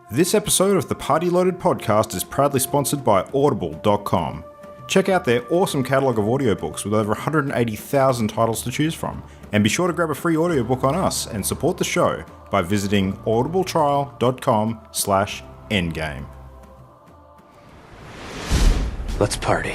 This episode of the Party Loaded podcast is proudly sponsored by Audible.com. Check out their awesome catalogue of audiobooks with over 180,000 titles to choose from. And be sure to grab a free audiobook on us and support the show by visiting audibletrial.com/endgame. Let's party.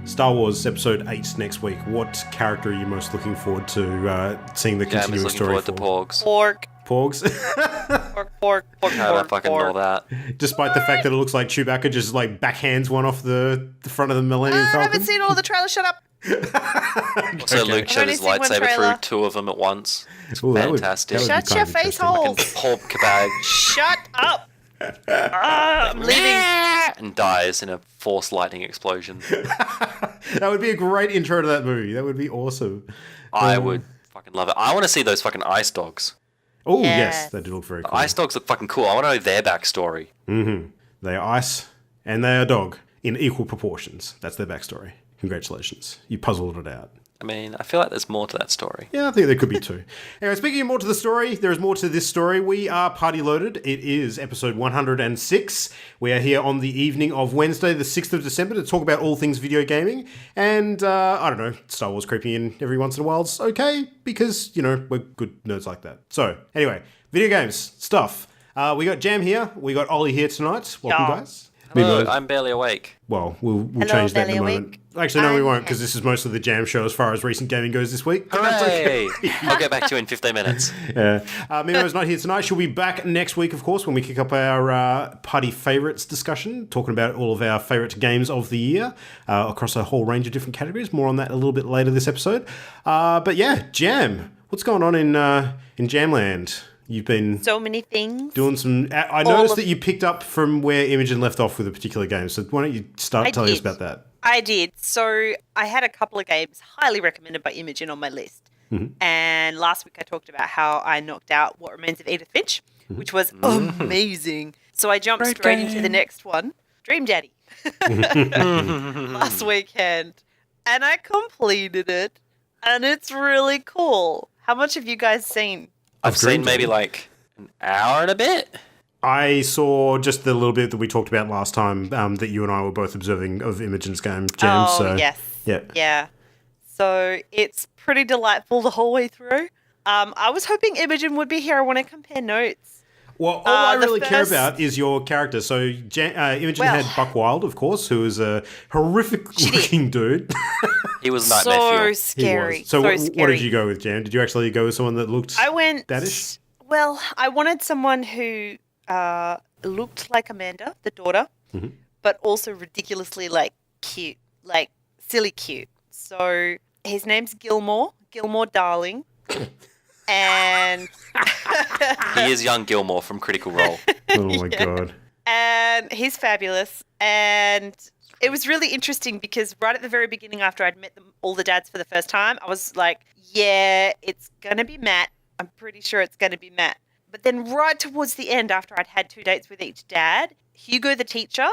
Star Wars Episode 8 next week. What character are you most looking forward to seeing the continuing story for? I'm looking forward to Porgs. Porgs? Porg. I fucking know that. Despite the fact that it looks like Chewbacca just like backhands one off the front of the Millennium Falcon. I haven't seen all the trailers, shut up. Also, Luke shot his lightsaber through two of them at once. It's fantastic. Shut your face hole. Pork bag. Shut up. I'm leaving. And dies in a force lightning explosion. That would be a great intro to that movie. That would be awesome. I would fucking love it. I want to see those fucking ice dogs. Oh, yes. They do look very cool. Ice dogs look fucking cool. I want to know their backstory. Mm-hmm. They are ice and they are dog in equal proportions. That's their backstory. Congratulations. You puzzled it out. I mean, I feel like there's more to that story. Yeah, I think there could be too. Anyway, speaking of more to the story, there is more to this story. We are Party Loaded. It is episode 106. We are here on the evening of Wednesday, the 6th of December, to talk about all things video gaming. And, I don't know, Star Wars creeping in every once in a while is okay, because, you know, we're good nerds like that. So, anyway, video games, stuff. We got Jam here. We got Ollie here tonight. Welcome, guys. Hello, I'm barely awake. Well, we'll change that in a moment. Actually, no, we won't, because this is mostly the Jam show as far as recent gaming goes this week. Hooray! I'll get back to you in 15 minutes. Mimo's not here tonight. She'll be back next week, of course, when we kick up our party favourites discussion, talking about all of our favourite games of the year across a whole range of different categories. More on that a little bit later this episode. But yeah, Jam. What's going on in Jamland? You've been so many things. Doing some. I noticed that you picked up from where Imogen left off with a particular game. So why don't you start telling us about that? I did. So I had a couple of games highly recommended by Imogen on my list. Mm-hmm. And last week I talked about how I knocked out What Remains of Edith Finch, which was amazing. So I jumped straight into the next one, Dream Daddy, last weekend. And I completed it. And it's really cool. How much have you guys seen? I've seen maybe like an hour and a bit. I saw just the little bit that we talked about last time that you and I were both observing of Imogen's game, Jam. Oh, yes. Yeah. So it's pretty delightful the whole way through. I was hoping Imogen would be here. I want to compare notes. Well, all I really care about is your character. So Imogen had Buck Wild, of course, who is a horrific-looking dude. He was nightmare so scary. So what scary. did you go with, Jam? Did you actually go with someone that looked daddish? Well, I wanted someone who looked like Amanda, the daughter, but also ridiculously cute, like silly cute. So his name's Gilmore Darling. And he is young Gilmore from Critical Role. Oh my God. And he's fabulous. And it was really interesting because right at the very beginning, after I'd met all the dads for the first time, I was like, yeah, it's going to be Matt. I'm pretty sure it's going to be Matt. But then right towards the end, after I'd had 2 dates with each dad, Hugo the teacher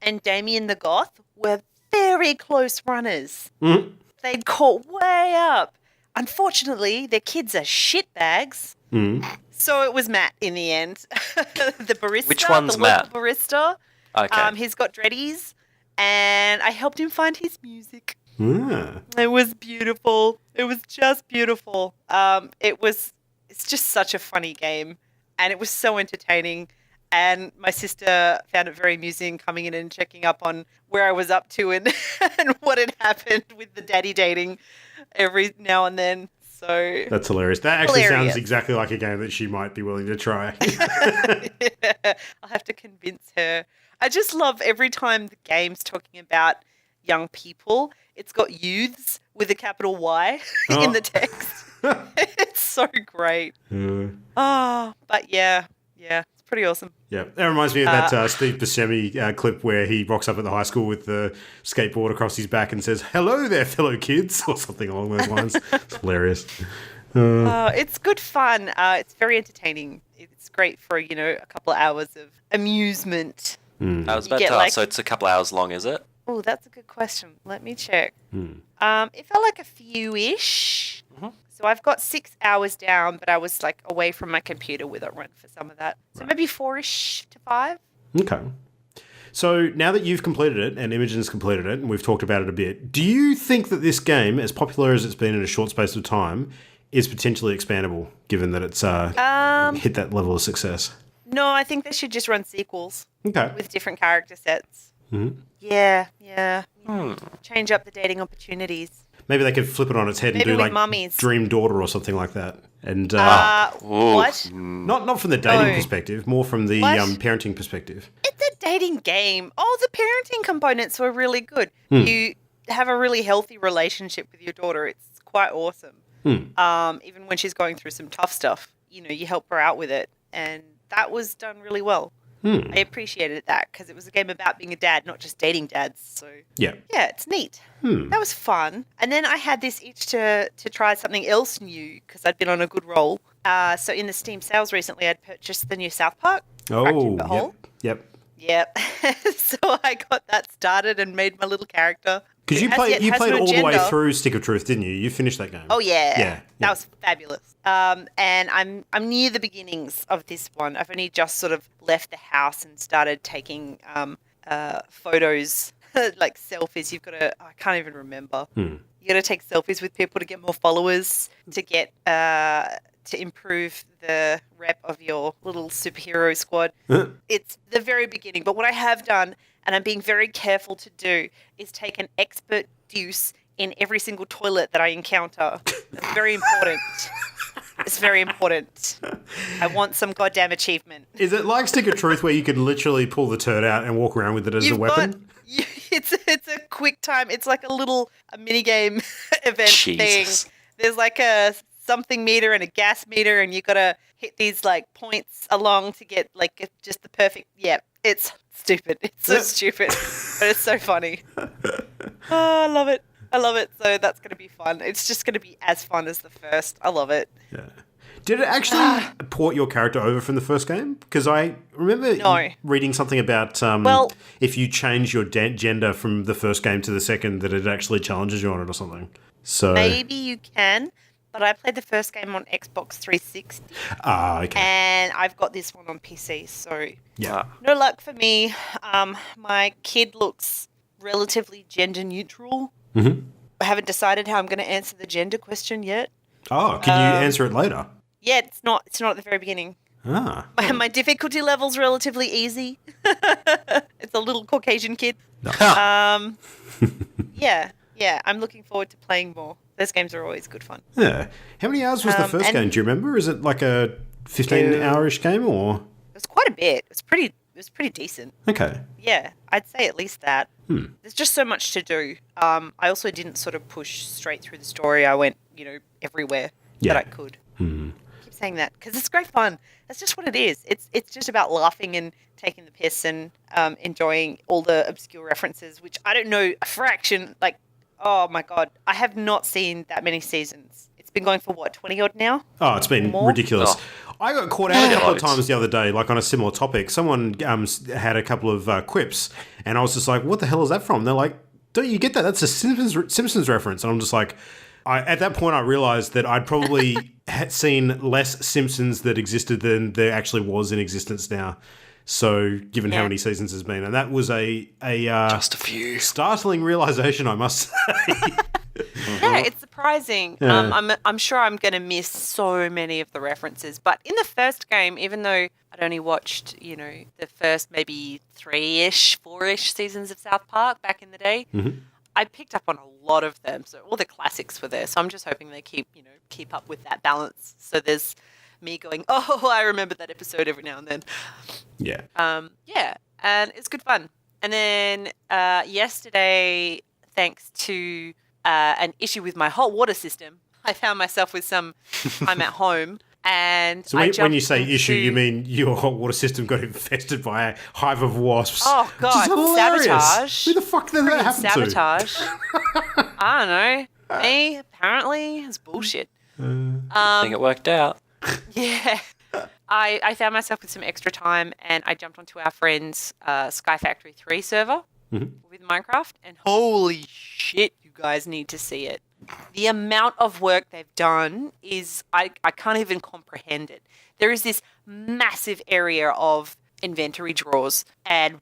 and Damien the goth were very close runners. Mm-hmm. They'd caught way up. Unfortunately, their kids are shitbags. Mm. So it was Matt in the end. The barista. Which one's the Matt? Barista. Okay. He's got dreadies, and I helped him find his music. Mm. It was beautiful. It was just beautiful. It's just such a funny game, and it was so entertaining. And my sister found it very amusing coming in and checking up on where I was up to and what had happened with the daddy dating every now and then. So that's hilarious. That actually sounds exactly like a game that she might be willing to try. Yeah, I'll have to convince her. I just love every time the game's talking about young people, it's got youths with a capital Y in the text. It's so great. But yeah, it's pretty awesome. Yeah, that reminds me of that Steve Buscemi clip where he rocks up at the high school with the skateboard across his back and says, "Hello there, fellow kids," or something along those lines. It's hilarious. It's good fun. It's very entertaining. It's great for, a couple of hours of amusement. I was about to ask, so it's a couple hours long, is it? Oh, that's a good question. Let me check. It felt like a few-ish. Mm-hmm. So I've got 6 hours down, but I was away from my computer with it run for some of that. So maybe 4-ish to 5. Okay. So now that you've completed it and Imogen's completed it and we've talked about it a bit, do you think that this game, as popular as it's been in a short space of time, is potentially expandable, given that it's hit that level of success? No, I think they should just run sequels. Okay. With different character sets. Mm-hmm. Yeah. Change up the dating opportunities. Maybe they could flip it on its head and do mummies. Dream Daughter or something like that. And what? Not from the dating perspective, more from the parenting perspective. It's a dating game. Oh, the parenting components were really good. You have a really healthy relationship with your daughter. It's quite awesome. Even when she's going through some tough stuff, you help her out with it. And that was done really well. I appreciated that because it was a game about being a dad, not just dating dads. So yeah, it's neat. That was fun. And then I had this itch to try something else new because I'd been on a good roll. So in the Steam sales recently, I'd purchased the new South Park. Oh, yep. So I got that started and made my little character. Because you played all the way through Stick of Truth, didn't you? You finished that game. Oh yeah. That was fabulous. And I'm near the beginnings of this one. I've only just sort of left the house and started taking photos, like selfies. I can't even remember. You got to take selfies with people to get more followers, to get to improve the rep of your little superhero squad. It's the very beginning. But what I have done, and I'm being very careful to do, is take an expert deuce in every single toilet that I encounter. It's very important. It's very important. I want some goddamn achievement. Is it like Stick of Truth where you could literally pull the turd out and walk around with it as a weapon? It's a quick time. It's like a mini game event thing. There's like a something meter and a gas meter, and you got to hit these points along to get just the perfect. Yeah, it's stupid. It's so stupid, but it's so funny. Oh, I love it. So that's going to be fun. It's just going to be as fun as the first. I love it. Yeah. Did it actually port your character over from the first game? Because I remember reading something about if you change your gender from the first game to the second, that it actually challenges you on it or something. So maybe you can, but I played the first game on Xbox 360. Okay. And I've got this one on PC, so no luck for me. My kid looks relatively gender neutral. Mm-hmm. I haven't decided how I'm going to answer the gender question yet. Oh, can you answer it later? Yeah, it's not at the very beginning. My difficulty level's relatively easy. It's a little Caucasian kid. No. Yeah, I'm looking forward to playing more. Those games are always good fun. Yeah. How many hours was the first game? Do you remember? Is it like a 15-hour-ish game or? It was quite a bit. It was pretty decent. Okay. Yeah, I'd say at least that. There's just so much to do. I also didn't sort of push straight through the story. I went, everywhere that I could. I keep saying that because it's great fun. That's just what it is. It's just about laughing and taking the piss and enjoying all the obscure references, which I don't know a fraction. Oh my God, I have not seen that many seasons. It's been going for 20 odd now? Oh, it's been ridiculous. I got caught out a couple of times the other day, on a similar topic. Someone had a couple of quips, and I was just like, what the hell is that from? They're like, don't you get that? That's a Simpsons reference. And I'm just like, at that point I realized that I'd probably seen less Simpsons that existed than there actually was in existence now. So, given how many seasons there's been, and that was a just a few startling realization, I must say. Yeah, it's surprising. Yeah. I'm sure I'm going to miss so many of the references. But in the first game, even though I'd only watched, the first maybe 3-ish, 4-ish seasons of South Park back in the day, I picked up on a lot of them. So all the classics were there. So I'm just hoping they keep up with that balance. So there's me going, oh, I remember that episode every now and then. Yeah. And it's good fun. And then yesterday, thanks to an issue with my hot water system, I found myself with some time at home. And so when you say issue, you mean your water system got infested by a hive of wasps? Oh God, sabotage! Who the fuck did that happen sabotage. I don't know. Me apparently it's bullshit. I think it worked out. Yeah. I found myself with some extra time and I jumped onto our friend's Sky Factory 3 server with Minecraft, and holy shit, you guys need to see it. The amount of work they've done is, I can't even comprehend it. There is this massive area of inventory drawers, and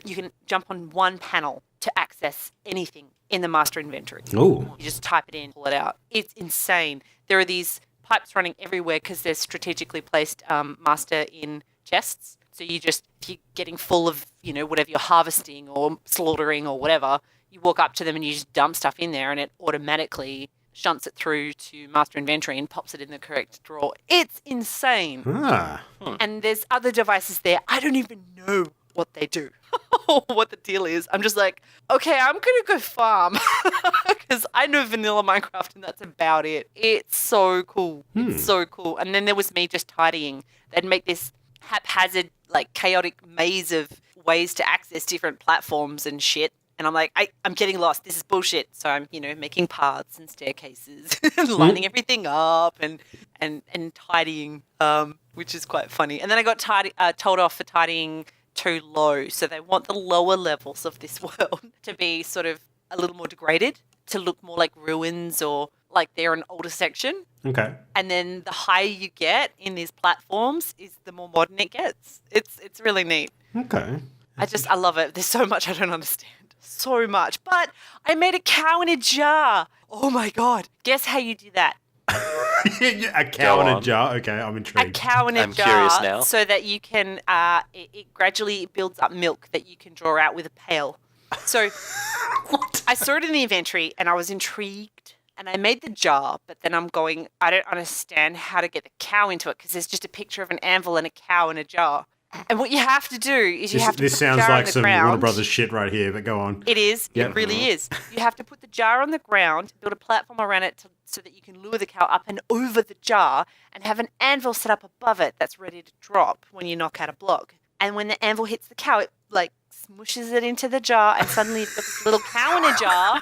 you can jump on one panel to access anything in the master inventory. Oh. You just type it in, pull it out. It's insane. There are these pipes running everywhere because they're strategically placed master in chests. So if you're getting full of, whatever you're harvesting or slaughtering or whatever, you walk up to them and you just dump stuff in there and it automatically shunts it through to master inventory and pops it in the correct drawer. It's insane. And there's other devices there. I don't even know what they do or what the deal is. I'm just like, okay, I'm going to go farm because I know vanilla Minecraft and that's about it. It's so cool. It's so cool. And then there was me just tidying. They'd make this haphazard, like chaotic maze of ways to access different platforms and shit. And I'm like, I'm getting lost. This is bullshit. So I'm, making paths and staircases, lining everything up and tidying, which is quite funny. And then I got told off for tidying too low. So they want the lower levels of this world to be sort of a little more degraded, to look more like ruins or like they're an older section. Okay. And then the higher you get in these platforms is the more modern it gets. It's really neat. Okay. I love it. There's so much I don't understand. So much. But I made a cow in a jar. Oh my God. Guess how you do that? A cow in a jar? Okay, I'm intrigued. A cow in a jar. I'm curious now. So that you can, it gradually builds up milk that you can draw out with a pail. So What? I saw it in the inventory and I was intrigued. And I made the jar, but then I'm going, I don't understand how to get the cow into it because there's just a picture of an anvil and a cow in a jar. And what you have to do is you have to put the jar on the ground. This sounds like some Warner Brothers shit right here, but go on. It is. Yep. It really is. You have to put the jar on the ground, build a platform around it so that you can lure the cow up and over the jar and have an anvil set up above it that's ready to drop when you knock out a block. And when the anvil hits the cow, it like smushes it into the jar and suddenly you've got this little cow in a jar.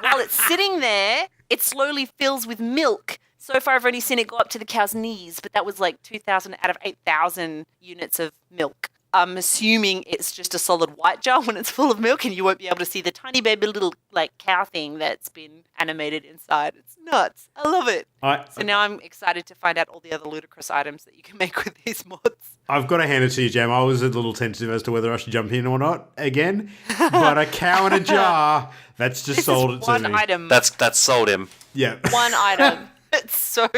While it's sitting there, it slowly fills with milk. So far, I've only seen it go up to the cow's knees, but that was like 2,000 out of 8,000 units of milk. I'm assuming it's just a solid white jar when it's full of milk and you won't be able to see the tiny baby little like cow thing that's been animated inside. It's nuts. I love it. So now I'm excited to find out all the other ludicrous items that you can make with these mods. I've got to hand it to you, Jam. I was a little tentative as to whether I should jump in or not again, but a cow in a jar, that's just this sold is it to one me. Item. That's sold him. Yeah. One item. It's so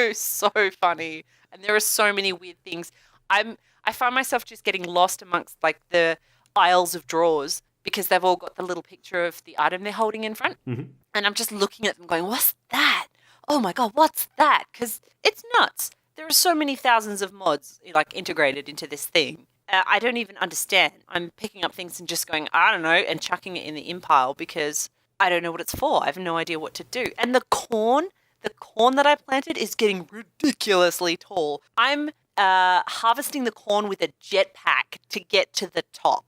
funny. And there are so many weird things. I find myself just getting lost amongst like the aisles of drawers because they've all got the little picture of the item they're holding in front. Mm-hmm. And I'm just looking at them going, what's that? Oh my God, what's that? Because it's nuts. There are so many thousands of mods like integrated into this thing. I don't even understand. I'm picking up things and just going, I don't know, and chucking it in the impile because I don't know what it's for. I have no idea what to do. And the corn that I planted is getting ridiculously tall. I'm harvesting the corn with a jetpack to get to the top.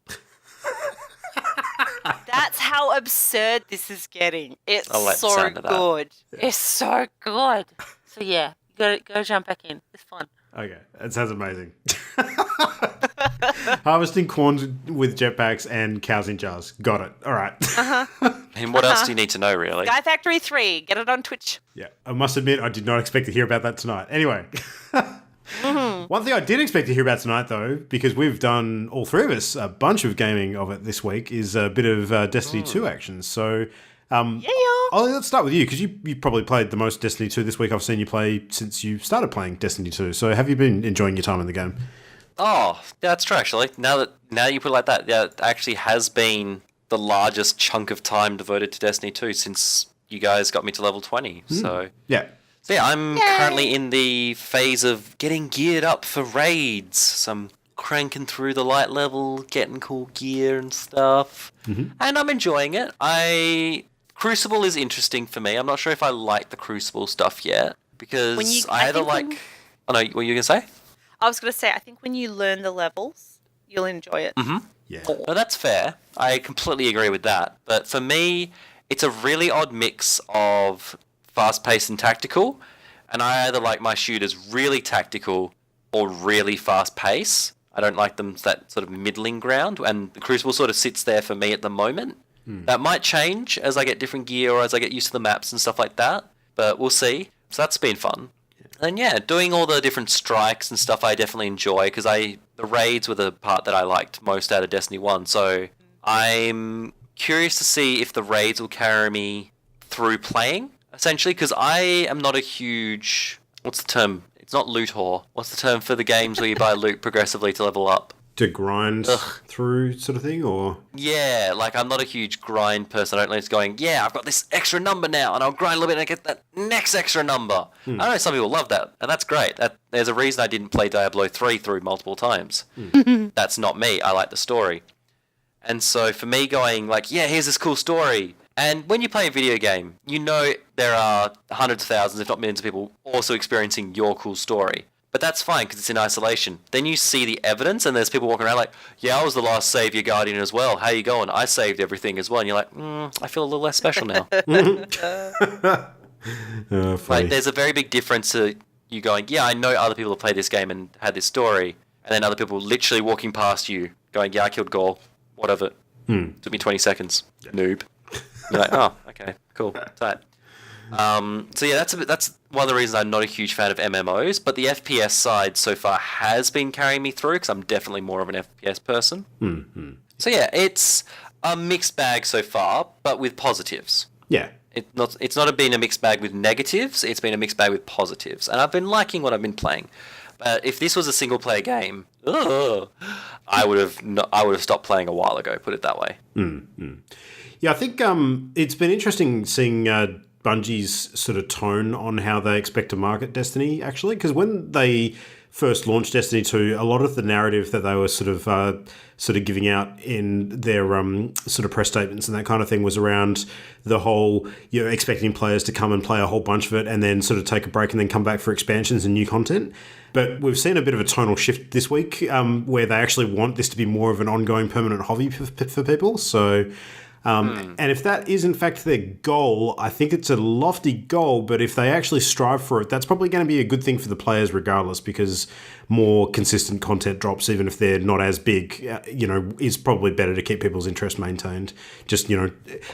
That's how absurd this is getting. It's so good. It's so good. So yeah, you gotta jump back in. It's fun. Okay, that sounds amazing. Harvesting corn with jetpacks and cows in jars. Got it. All right. And what else do you need to know, really? Sky Factory 3. Get it on Twitch. Yeah, I must admit, I did not expect to hear about that tonight. Anyway. One thing I did expect to hear about tonight, though, because we've done, all three of us, a bunch of gaming of it this week, is a bit of Destiny 2 action. So, let's start with you, because you probably played the most Destiny 2 this week. I've seen you play since you started playing Destiny 2. So have you been enjoying your time in the game? Oh, that's true, actually. Now you put it like that, yeah, it actually has been the largest chunk of time devoted to Destiny 2 since you guys got me to level 20. So yeah, I'm currently in the phase of getting geared up for raids. So I'm cranking through the light level, getting cool gear and stuff. Mm-hmm. And I'm enjoying it. Crucible is interesting for me. I'm not sure if I like the Crucible stuff yet. Because I either like... Oh, no, what were you going to say? I was going to say, I think when you learn the levels, you'll enjoy it. Mm-hmm. Yeah. No, that's fair. I completely agree with that. But for me, it's a really odd mix of fast-paced and tactical. And I either like my shooters really tactical or really fast-paced. I don't like them that sort of middling ground. And the Crucible sort of sits there for me at the moment. That might change as I get different gear or as I get used to the maps and stuff like that. But we'll see. So that's been fun. And yeah, doing all the different strikes and stuff I definitely enjoy because the raids were the part that I liked most out of Destiny 1. So I'm curious to see if the raids will carry me through playing, essentially, because I am not a huge... What's the term? It's not loot whore. What's the term for the games where you buy loot progressively to level up? To grind through sort of thing, or? Yeah, like I'm not a huge grind person. I don't like just going, yeah, I've got this extra number now, and I'll grind a little bit and I get that next extra number. I know some people love that, and that's great. There's a reason I didn't play Diablo 3 through multiple times. That's not me. I like the story. And so for me going like, yeah, here's this cool story. And when you play a video game, you know there are hundreds of thousands, if not millions of people also experiencing your cool story. But that's fine because it's in isolation. Then you see the evidence and there's people walking around like, yeah, I was the last Savior Guardian as well. How you going? I saved everything as well. And you're like, I feel a little less special now. Like, there's a very big difference to you going, yeah, I know other people have played this game and had this story. And then other people literally walking past you going, yeah, I killed Gaul. What of it? Took me 20 seconds. Noob. You're like, oh, okay, cool. Tight. So yeah, that's one of the reasons I'm not a huge fan of MMOs, but the FPS side so far has been carrying me through because I'm definitely more of an FPS person. So yeah, it's a mixed bag so far, but with positives. Yeah. It's not been a mixed bag with negatives, it's been a mixed bag with positives, and I've been liking what I've been playing. But if this was a single player game, I would have stopped playing a while ago, put it that way. Yeah, I think it's been interesting seeing Bungie's sort of tone on how they expect to market Destiny, actually, because when they first launched Destiny 2, a lot of the narrative that they were sort of giving out in their sort of press statements and that kind of thing was around the whole, you know, expecting players to come and play a whole bunch of it and then sort of take a break and then come back for expansions and new content. But we've seen a bit of a tonal shift this week where they actually want this to be more of an ongoing permanent hobby for people. So... And if that is in fact their goal, I think it's a lofty goal, but if they actually strive for it, that's probably going to be a good thing for the players regardless, because more consistent content drops, even if they're not as big, is probably better to keep people's interest maintained. Just,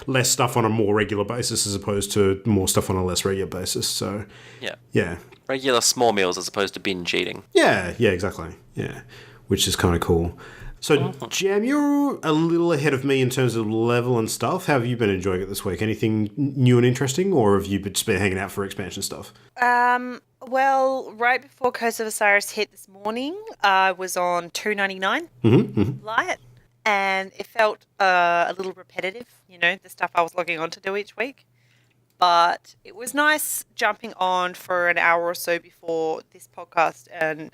less stuff on a more regular basis as opposed to more stuff on a less regular basis. So, yeah. Regular small meals as opposed to binge eating. Yeah, exactly. Yeah, which is kind of cool. So, Jam, you're a little ahead of me in terms of level and stuff. How have you been enjoying it this week? Anything new and interesting, or have you just been hanging out for expansion stuff? Well, right before Curse of Osiris hit this morning, I was on 299 Light, and it felt a little repetitive, the stuff I was logging on to do each week. But it was nice jumping on for an hour or so before this podcast and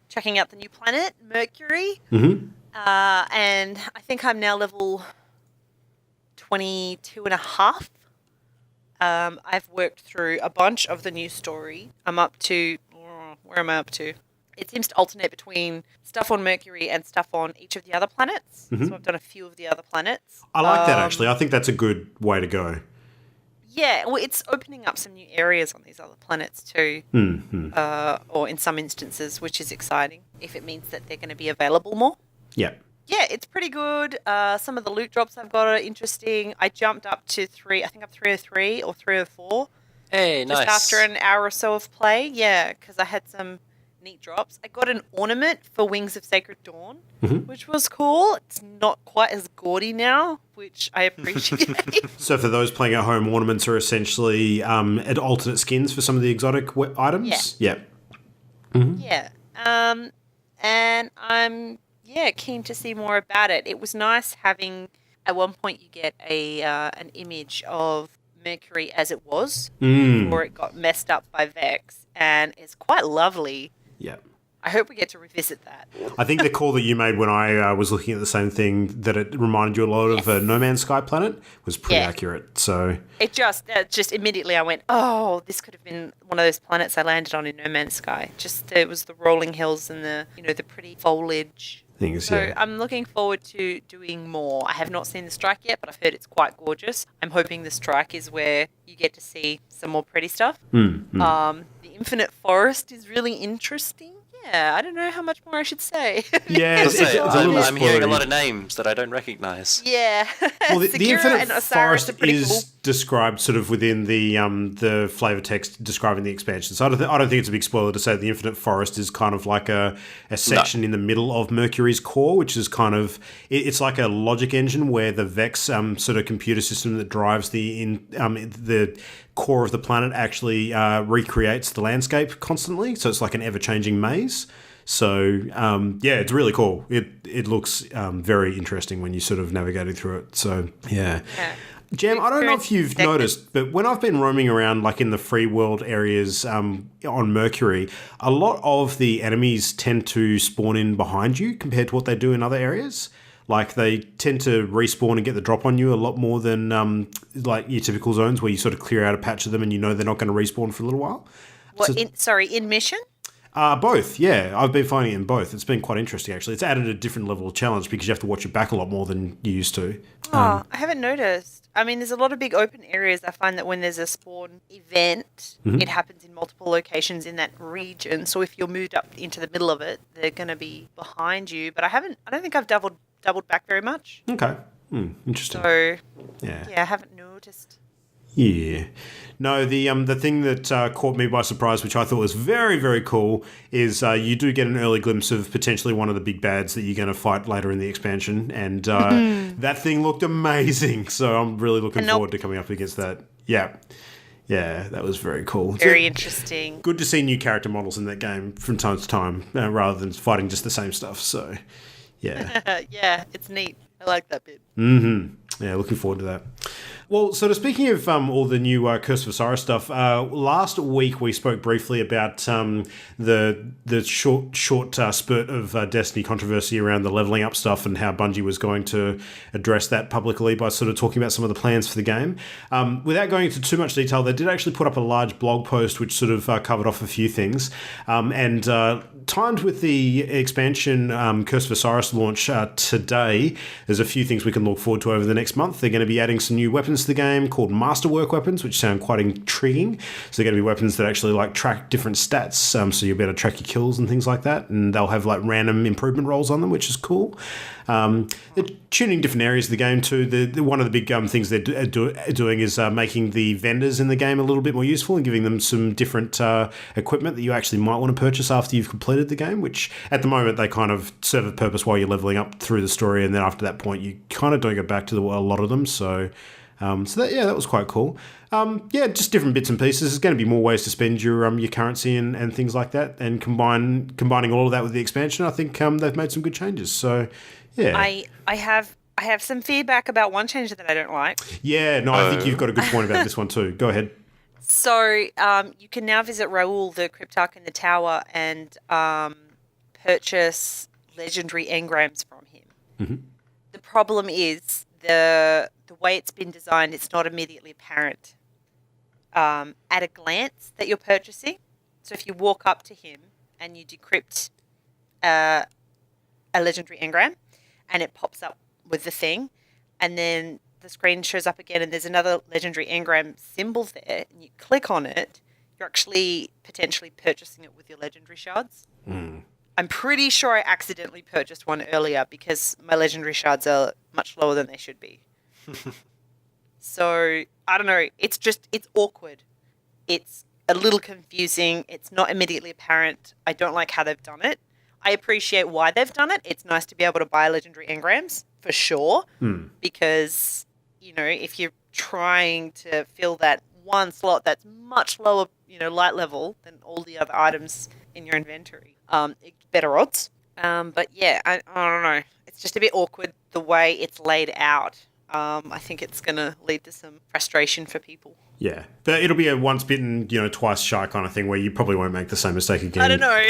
checking out the new planet, Mercury. And I think I'm now level 22 and a half. I've worked through a bunch of the new story. I'm up to... Where am I up to? It seems to alternate between stuff on Mercury and stuff on each of the other planets. So I've done a few of the other planets. I like that, actually. I think that's a good way to go. Yeah, well, it's opening up some new areas on these other planets too, or in some instances, which is exciting, if it means that they're going to be available more. Yeah. Yeah, it's pretty good. Some of the loot drops I've got are interesting. I jumped up to 303 or 304. Hey, nice. Just after an hour or so of play, yeah, because I had some neat drops. I got an ornament for Wings of Sacred Dawn, which was cool. It's not quite as gaudy now, which I appreciate. So for those playing at home, ornaments are essentially alternate skins for some of the exotic items? Yeah. Yeah. And I'm keen to see more about it. It was nice having, at one point you get an image of Mercury as it was before it got messed up by Vex, and it's quite lovely. Yeah. I hope we get to revisit that. I think the call that you made when I was looking at the same thing, that it reminded you a lot of No Man's Sky planet, was pretty accurate. So it just immediately I went, oh, this could have been one of those planets I landed on in No Man's Sky. Just it was the rolling hills and the pretty foliage. So I'm looking forward to doing more. I have not seen the strike yet, but I've heard it's quite gorgeous. I'm hoping the strike is where you get to see some more pretty stuff. The infinite forest is really interesting. Yeah, I don't know how much more I should say. Yeah, I'm hearing a lot of names that I don't recognise. Yeah. Well, the infinite forest is described sort of within the flavour text describing the expansion. So I don't think it's a big spoiler to say the infinite forest is kind of like a section in the middle of Mercury's core, which is kind of it's like a logic engine where the Vex sort of computer system that drives the core of the planet actually recreates the landscape constantly. So it's like an ever-changing maze. So, it's really cool. It looks very interesting when you sort of navigating through it. So, yeah. Jam, I don't know if you've noticed, but when I've been roaming around like in the free world areas on Mercury, a lot of the enemies tend to spawn in behind you compared to what they do in other areas. Like they tend to respawn and get the drop on you a lot more than like your typical zones where you sort of clear out a patch of them and you know they're not going to respawn for a little while. In mission? Both, yeah. I've been finding it in both. It's been quite interesting, actually. It's added a different level of challenge because you have to watch your back a lot more than you used to. I haven't noticed. I mean, there's a lot of big open areas. I find that when there's a spawn event, it happens in multiple locations in that region. So if you're moved up into the middle of it, they're going to be behind you. But I don't think I've doubled back very much. Okay. Interesting. So, yeah, I haven't noticed. Yeah. No, the thing that caught me by surprise, which I thought was very, very cool, is you do get an early glimpse of potentially one of the big bads that you're going to fight later in the expansion. And that thing looked amazing. So I'm really looking forward to coming up against that. Yeah. Yeah, that was very cool. Very interesting. Good to see new character models in that game from time to time rather than fighting just the same stuff. So, yeah. Yeah, it's neat. I like that bit. Yeah, looking forward to that. Well, sort of speaking of all the new Curse of Osiris stuff, last week we spoke briefly about the short spurt of Destiny controversy around the leveling up stuff and how Bungie was going to address that publicly by sort of talking about some of the plans for the game. Without going into too much detail, they did actually put up a large blog post which sort of covered off a few things. And timed with the expansion Curse of Osiris launch today, there's a few things we can look forward to over the next month. They're going to be adding some new weapons to the game called Masterwork weapons, which sound quite intriguing. So they're going to be weapons that actually like track different stats, so you'll be able to track your kills and things like that. And they'll have like random improvement rolls on them, which is cool. They're tuning different areas of the game too. One of the big things they're doing is making the vendors in the game a little bit more useful and giving them some different equipment that you actually might want to purchase after you've completed the game, which at the moment they kind of serve a purpose while you're leveling up through the story, and then after that point you kind of don't go back to a lot of them. So that was quite cool. Just different bits and pieces. There's going to be more ways to spend your currency and things like that, and combining all of that with the expansion. I think they've made some good changes. So yeah, I have some feedback about one change that I don't like. Yeah, no, I think you've got a good point about this one too. Go ahead. So you can now visit Raoul, the Cryptarch in the tower, and purchase legendary engrams from him. Mm-hmm. The problem is the way it's been designed, it's not immediately apparent at a glance that you're purchasing. So if you walk up to him and you decrypt a legendary engram, and it pops up with the thing, and then the screen shows up again and there's another legendary engram symbol there, and you click on it, you're actually potentially purchasing it with your legendary shards. I'm pretty sure I accidentally purchased one earlier because my legendary shards are much lower than they should be. So, I don't know. It's awkward. It's a little confusing. It's not immediately apparent. I don't like how they've done it. I appreciate why they've done it. It's nice to be able to buy legendary engrams, for sure, because, if you're trying to fill that one slot that's much lower, light level than all the other items in your inventory, it's better odds. But yeah, I don't know. It's just a bit awkward the way it's laid out. I think it's going to lead to some frustration for people. Yeah. But it'll be a once bitten, twice shy kind of thing where you probably won't make the same mistake again. I don't know.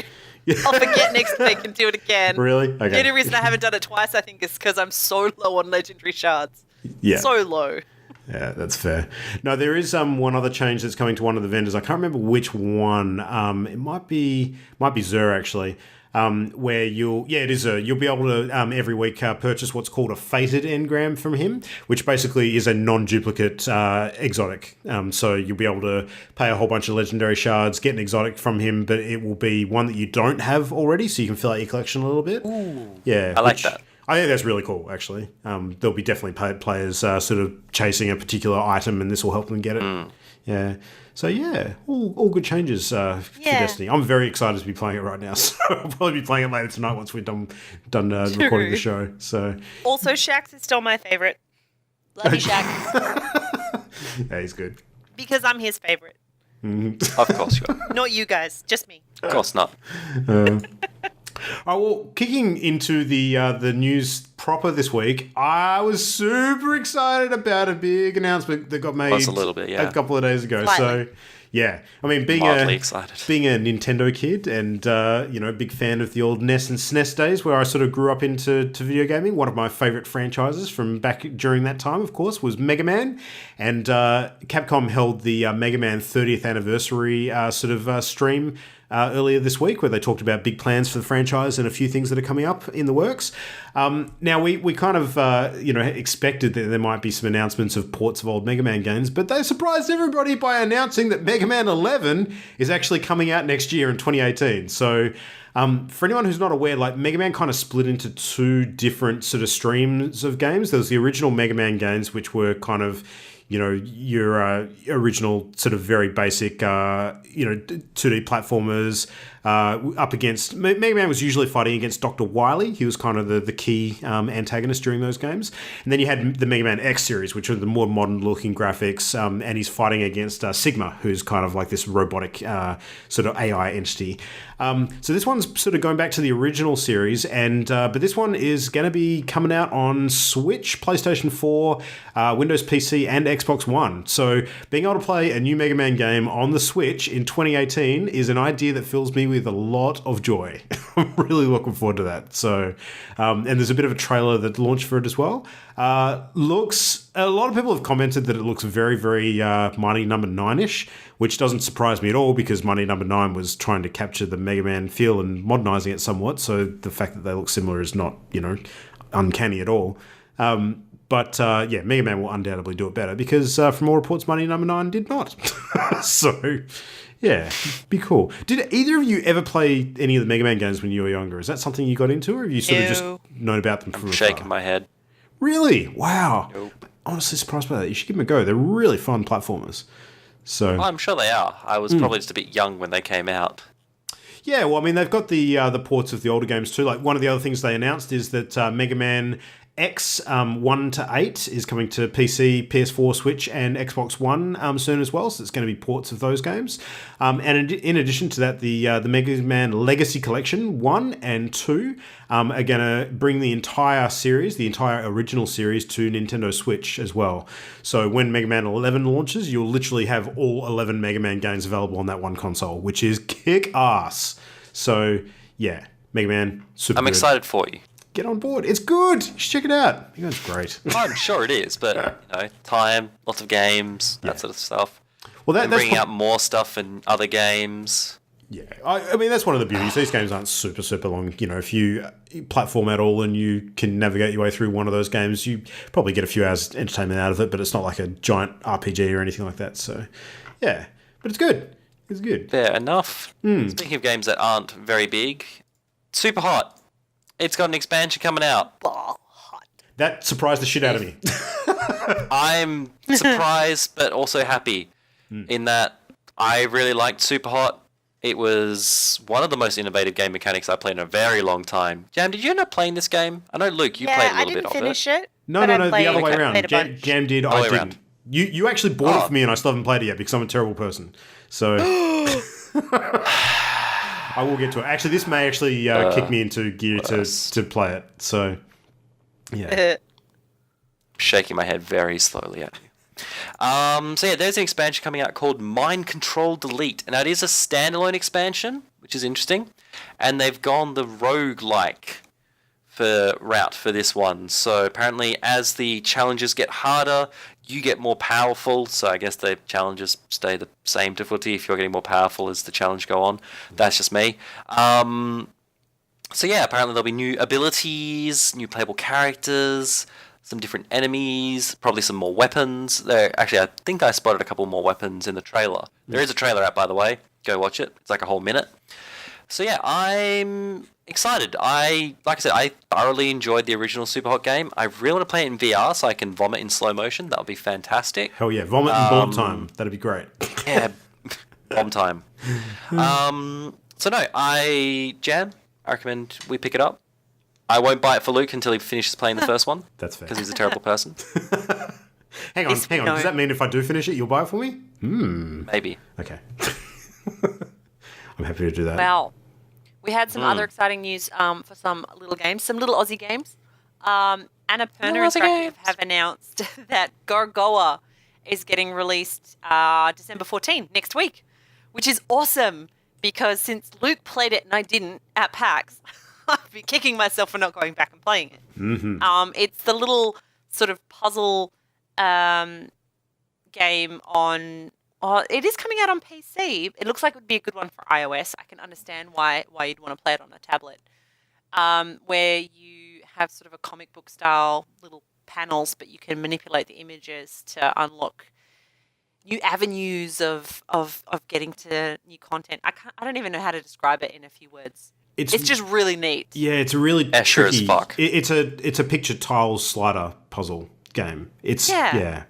I'll forget next week and do it again. Really? Okay. The only reason I haven't done it twice, I think, is because I'm so low on legendary shards. Yeah. So low. Yeah, that's fair. No, there is one other change that's coming to one of the vendors. I can't remember which one. It might be Xur actually. Where you'll be able to every week purchase what's called a fated engram from him, which basically is a non-duplicate exotic. So you'll be able to pay a whole bunch of legendary shards, get an exotic from him, but it will be one that you don't have already, so you can fill out your collection a little bit. Ooh, yeah, I like that. I think that's really cool, actually. There'll be definitely players sort of chasing a particular item, and this will help them get it. Yeah. So, yeah, all good changes for Destiny. I'm very excited to be playing it right now, so I'll probably be playing it later tonight once we're done recording the show. So also, Shaxx is still my favourite. Love you, Shaxx. Yeah, he's good. Because I'm his favourite. Mm-hmm. Of course you are. Not you guys, just me. Of course not. Well, kicking into the news proper this week, I was super excited about a big announcement that got made a little bit, yeah. a couple of days ago. Slightly. So, yeah, I mean, being excited. being a Nintendo kid and a big fan of the old NES and SNES days, where I sort of grew up into video gaming. One of my favorite franchises from back during that time, of course, was Megaman, and Capcom held the Megaman 30th anniversary stream earlier this week, where they talked about big plans for the franchise and a few things that are coming up in the works. Now, we kind of expected that there might be some announcements of ports of old Mega Man games, but they surprised everybody by announcing that Mega Man 11 is actually coming out next year in 2018. So for anyone who's not aware, like Mega Man kind of split into two different sort of streams of games. There was the original Mega Man games, which were kind of your original sort of very basic, 2D platformers up against... Mega Man was usually fighting against Dr. Wily. He was kind of the key antagonist during those games. And then you had the Mega Man X series, which are the more modern-looking graphics, and he's fighting against Sigma, who's kind of like this robotic sort of AI entity. So this one's sort of going back to the original series, and but this one is going to be coming out on Switch, PlayStation 4, Windows PC, and Xbox One. So being able to play a new Mega Man game on the Switch in 2018 is an idea that fills me with a lot of joy. I'm really looking forward to that. So, and there's a bit of a trailer that launched for it as well. A lot of people have commented that it looks very, very Mighty Number 9-ish, which doesn't surprise me at all because Mighty Number 9 was trying to capture the Mega Man feel and modernizing it somewhat. So the fact that they look similar is not, uncanny at all. But Mega Man will undoubtedly do it better because from all reports, Mighty Number 9 did not. So, yeah, be cool. Did either of you ever play any of the Mega Man games when you were younger? Is that something you got into, or have you sort of just known about them from afar? Shaking my head. Really? Wow. Nope. Honestly surprised by that. You should give them a go. They're really fun platformers. So I'm sure they are. I was probably just a bit young when they came out. Yeah, well, I mean, they've got the ports of the older games too. Like one of the other things they announced is that Mega Man X 1 to 8 is coming to PC, PS4, Switch, and Xbox One soon as well. So it's going to be ports of those games. And in addition to that, the Mega Man Legacy Collection 1 and 2 are going to bring the entire series, the entire original series, to Nintendo Switch as well. So when Mega Man 11 launches, you'll literally have all 11 Mega Man games available on that one console, which is kick-ass. So, yeah, Mega Man, super I'm good. excited for you. Get on board. It's good. You should check it out. I think it's great. I'm sure it is, but time, lots of games, that sort of stuff. Well, that's bringing out more stuff in other games. Yeah, I mean that's one of the beauties. These games aren't super long. If you platform at all and you can navigate your way through one of those games, you probably get a few hours entertainment out of it. But it's not like a giant RPG or anything like that. So, yeah, but it's good. It's good. Fair enough. Speaking of games that aren't very big, Super Hot. It's got an expansion coming out. Oh, hot. That surprised the shit out of me. I'm surprised, but also happy in that I really liked Super Hot. It was one of the most innovative game mechanics I played in a very long time. Jam, did you end up playing this game? I know, Luke, you played a little bit of it. I didn't finish it. No, the other way around. Jam did, I didn't. Around. You actually bought it for me and I still haven't played it yet because I'm a terrible person. So... I will get to it. Actually, this may actually kick me into gear to play it. So, yeah. shaking my head very slowly at you. So yeah, there's an expansion coming out called Mind Control Delete, and that is a standalone expansion, which is interesting. And they've gone the roguelike route for this one. So apparently, as the challenges get harder, you get more powerful. So I guess the challenges stay the same difficulty if you're getting more powerful as the challenge go on. That's just me. So yeah, apparently there'll be new abilities, new playable characters, some different enemies, probably some more weapons. Actually, I think I spotted a couple more weapons in the trailer. There is a trailer out, by the way. Go watch it. It's like a whole minute. So yeah, I'm excited. Like I said, I thoroughly enjoyed the original Superhot game. I really want to play it in VR so I can vomit in slow motion. That would be fantastic. Hell yeah, vomit and bomb time. That'd be great. Yeah, bomb time. So no, Jan, I recommend we pick it up. I won't buy it for Luke until he finishes playing the first one. That's fair. Because he's a terrible person. Hang on. Does that mean if I do finish it, you'll buy it for me? Maybe. Okay. I'm happy to do that. Wow. We had some other exciting news for some little games, some little Aussie games. Annapurna Interactive have announced that Gargoa is getting released December 14, next week, which is awesome because since Luke played it and I didn't at PAX, I've been kicking myself for not going back and playing it. Mm-hmm. It's the little sort of puzzle game on... it is coming out on PC. It looks like it would be a good one for iOS. I can understand why you'd want to play it on a tablet, where you have sort of a comic book style little panels, but you can manipulate the images to unlock new avenues of getting to new content. I don't even know how to describe it in a few words. It's just really neat. Yeah, it's a really tricky. Sure as fuck. It's a picture tiles slider puzzle game. It's It's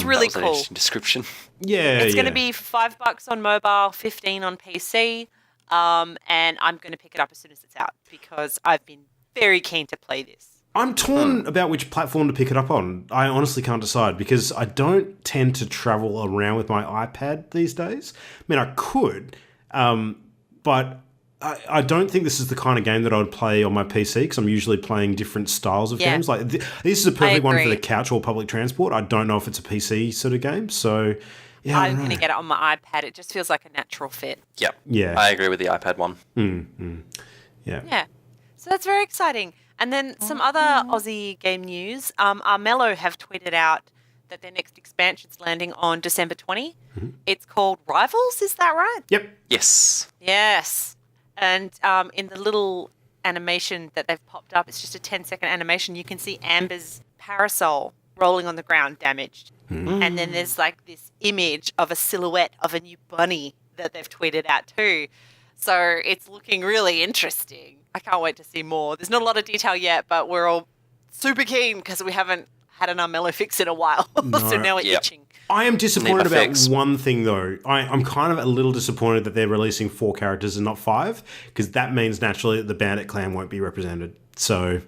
really that was an cool. interesting description. Yeah, It's going to be $5 on mobile, $15 on PC, and I'm going to pick it up as soon as it's out because I've been very keen to play this. I'm torn about which platform to pick it up on. I honestly can't decide because I don't tend to travel around with my iPad these days. I mean, I could, but I don't think this is the kind of game that I would play on my PC because I'm usually playing different styles of games. Like this is a perfect one for the couch or public transport. I don't know if it's a PC sort of game, so yeah. I'm going to get it on my iPad. It just feels like a natural fit. Yep. Yeah. I agree with the iPad one. Yeah. Yeah. So that's very exciting. And then some other Aussie game news. Armello have tweeted out that their next expansion's landing on December 20. Mm-hmm. It's called Rivals, is that right? Yep. Yes. Yes. And in the little animation that they've popped up, it's just a 10-second animation. You can see Amber's parasol rolling on the ground, damaged. And then there's like this image of a silhouette of a new bunny that they've tweeted out too. So it's looking really interesting. I can't wait to see more. There's not a lot of detail yet, but we're all super keen because we haven't had an Armello fix in a while. So now we're itching. I am disappointed about one thing, though. I'm kind of a little disappointed that they're releasing 4 characters and not 5, because that means naturally that the Bandit clan won't be represented. So,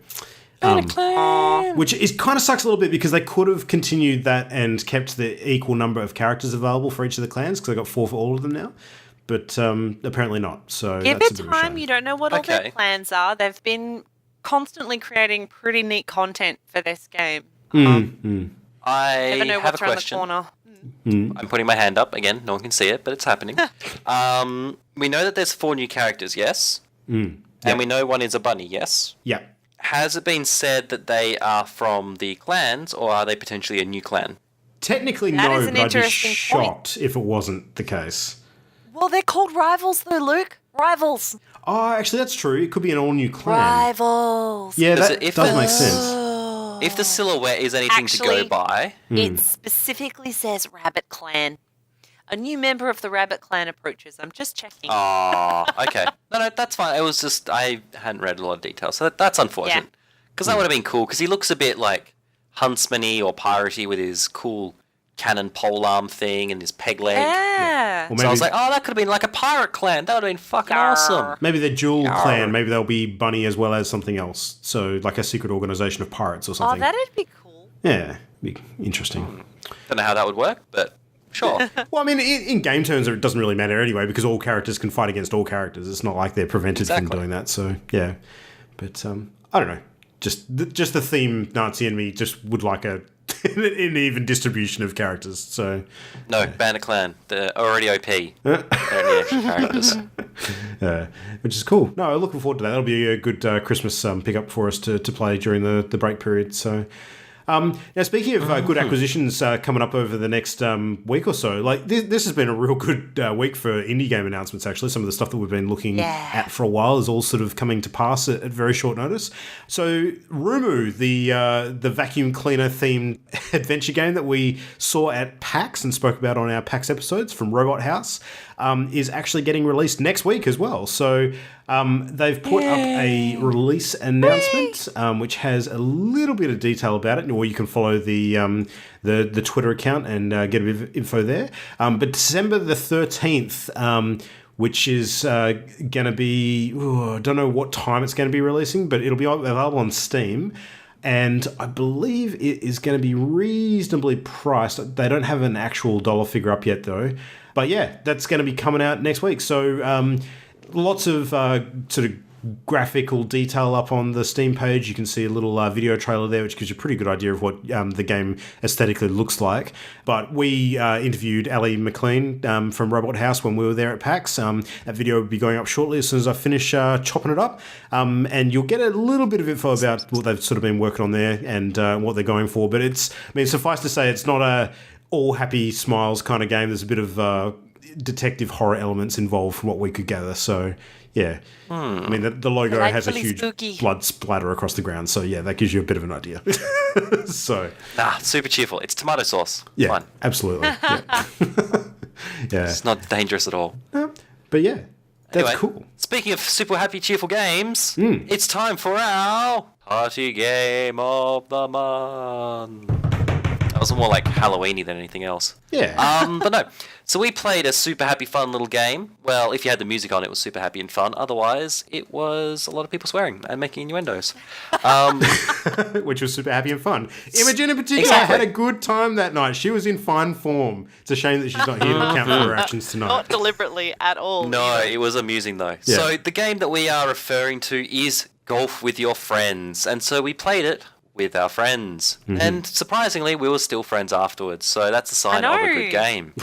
which is kind of sucks a little bit because they could have continued that and kept the equal number of characters available for each of the clans because they got 4 for all of them now. But apparently not. So give that's it a bit of a time. shame. You don't know what all their plans are. They've been constantly creating pretty neat content for this game. I never know have what's a around question. the corner. I'm putting my hand up again. No one can see it, but it's happening. We know that there's 4 new characters, yes? And we know one is a bunny, yes? Yeah. Has it been said that they are from the clans, or are they potentially a new clan? Technically, That no, is an but I'd be interesting shocked if it wasn't the case. Well, they're called Rivals though, Luke. Rivals. Oh, actually, that's true. It could be an all-new clan. Rivals. Yeah, that does make sense. If the silhouette is anything to go by... It specifically says Rabbit Clan. A new member of the Rabbit Clan approaches. I'm just checking. Oh, okay. No, that's fine. It was just, I hadn't read a lot of details, so that's unfortunate. Because that would have been cool, because he looks a bit like huntsman-y or piratey with his cool cannon polearm thing and his peg leg. Yeah. Or So I was like, oh, that could have been like a pirate clan. That would have been fucking awesome. maybe they're dual clan. Maybe they'll be bunny as well as something else. So like a secret organization of pirates or something. Oh, that'd be cool. Yeah, be interesting. Don't know how that would work, but sure. Well, I mean, in game terms, it doesn't really matter anyway because all characters can fight against all characters. It's not like they're prevented from doing that. So yeah, but I don't know. just the theme Nazi in me just would like an even distribution of characters. So no, ban a clan. They're already OP. They don't need extra characters. Which is cool. No, looking forward to that. That'll be a good Christmas pickup for us to play during the break period. So. Now, speaking of good acquisitions coming up over the next week or so, like this has been a real good week for indie game announcements, actually. Some of the stuff that we've been looking at for a while is all sort of coming to pass at very short notice. So Rumu, the vacuum cleaner themed adventure game that we saw at PAX and spoke about on our PAX episodes from Robot House, is actually getting released next week as well. So they've put up a release announcement, which has a little bit of detail about it, or you can follow the Twitter account and get a bit of info there. But December the 13th, which is going to be, I don't know what time it's going to be releasing, but it'll be available on Steam. And I believe it is going to be reasonably priced. They don't have an actual dollar figure up yet, though. But yeah, that's going to be coming out next week. So lots of sort of graphical detail up on the Steam page. You can see a little video trailer there, which gives you a pretty good idea of what the game aesthetically looks like. But we interviewed Ali McLean from Robot House when we were there at PAX. That video will be going up shortly as soon as I finish chopping it up. And you'll get a little bit of info about what they've sort of been working on there and what they're going for. But suffice to say, it's not a all happy smiles kind of game. There's a bit of detective horror elements involved from what we could gather. So yeah, I mean the logo has a huge blood splatter across the ground. So yeah, that gives you a bit of an idea. So super cheerful. It's tomato sauce. Yeah, fun. Absolutely. Yeah. Yeah, it's not dangerous at all. But yeah, that's cool. Speaking of super happy cheerful games, it's time for our party game of the month. That was more like Halloween-y than anything else. Yeah. But no. So we played a super happy fun little game. Well, if you had the music on, it was super happy and fun. Otherwise, it was a lot of people swearing and making innuendos. Which was super happy and fun. Imogen in particular had a good time that night. She was in fine form. It's a shame that she's not here to account for her actions tonight. Not deliberately at all. No, it was amusing though. Yeah. So the game that we are referring to is Golf with Your Friends. And so we played it with our friends. Mm-hmm. And surprisingly, we were still friends afterwards. So that's a sign of a good game.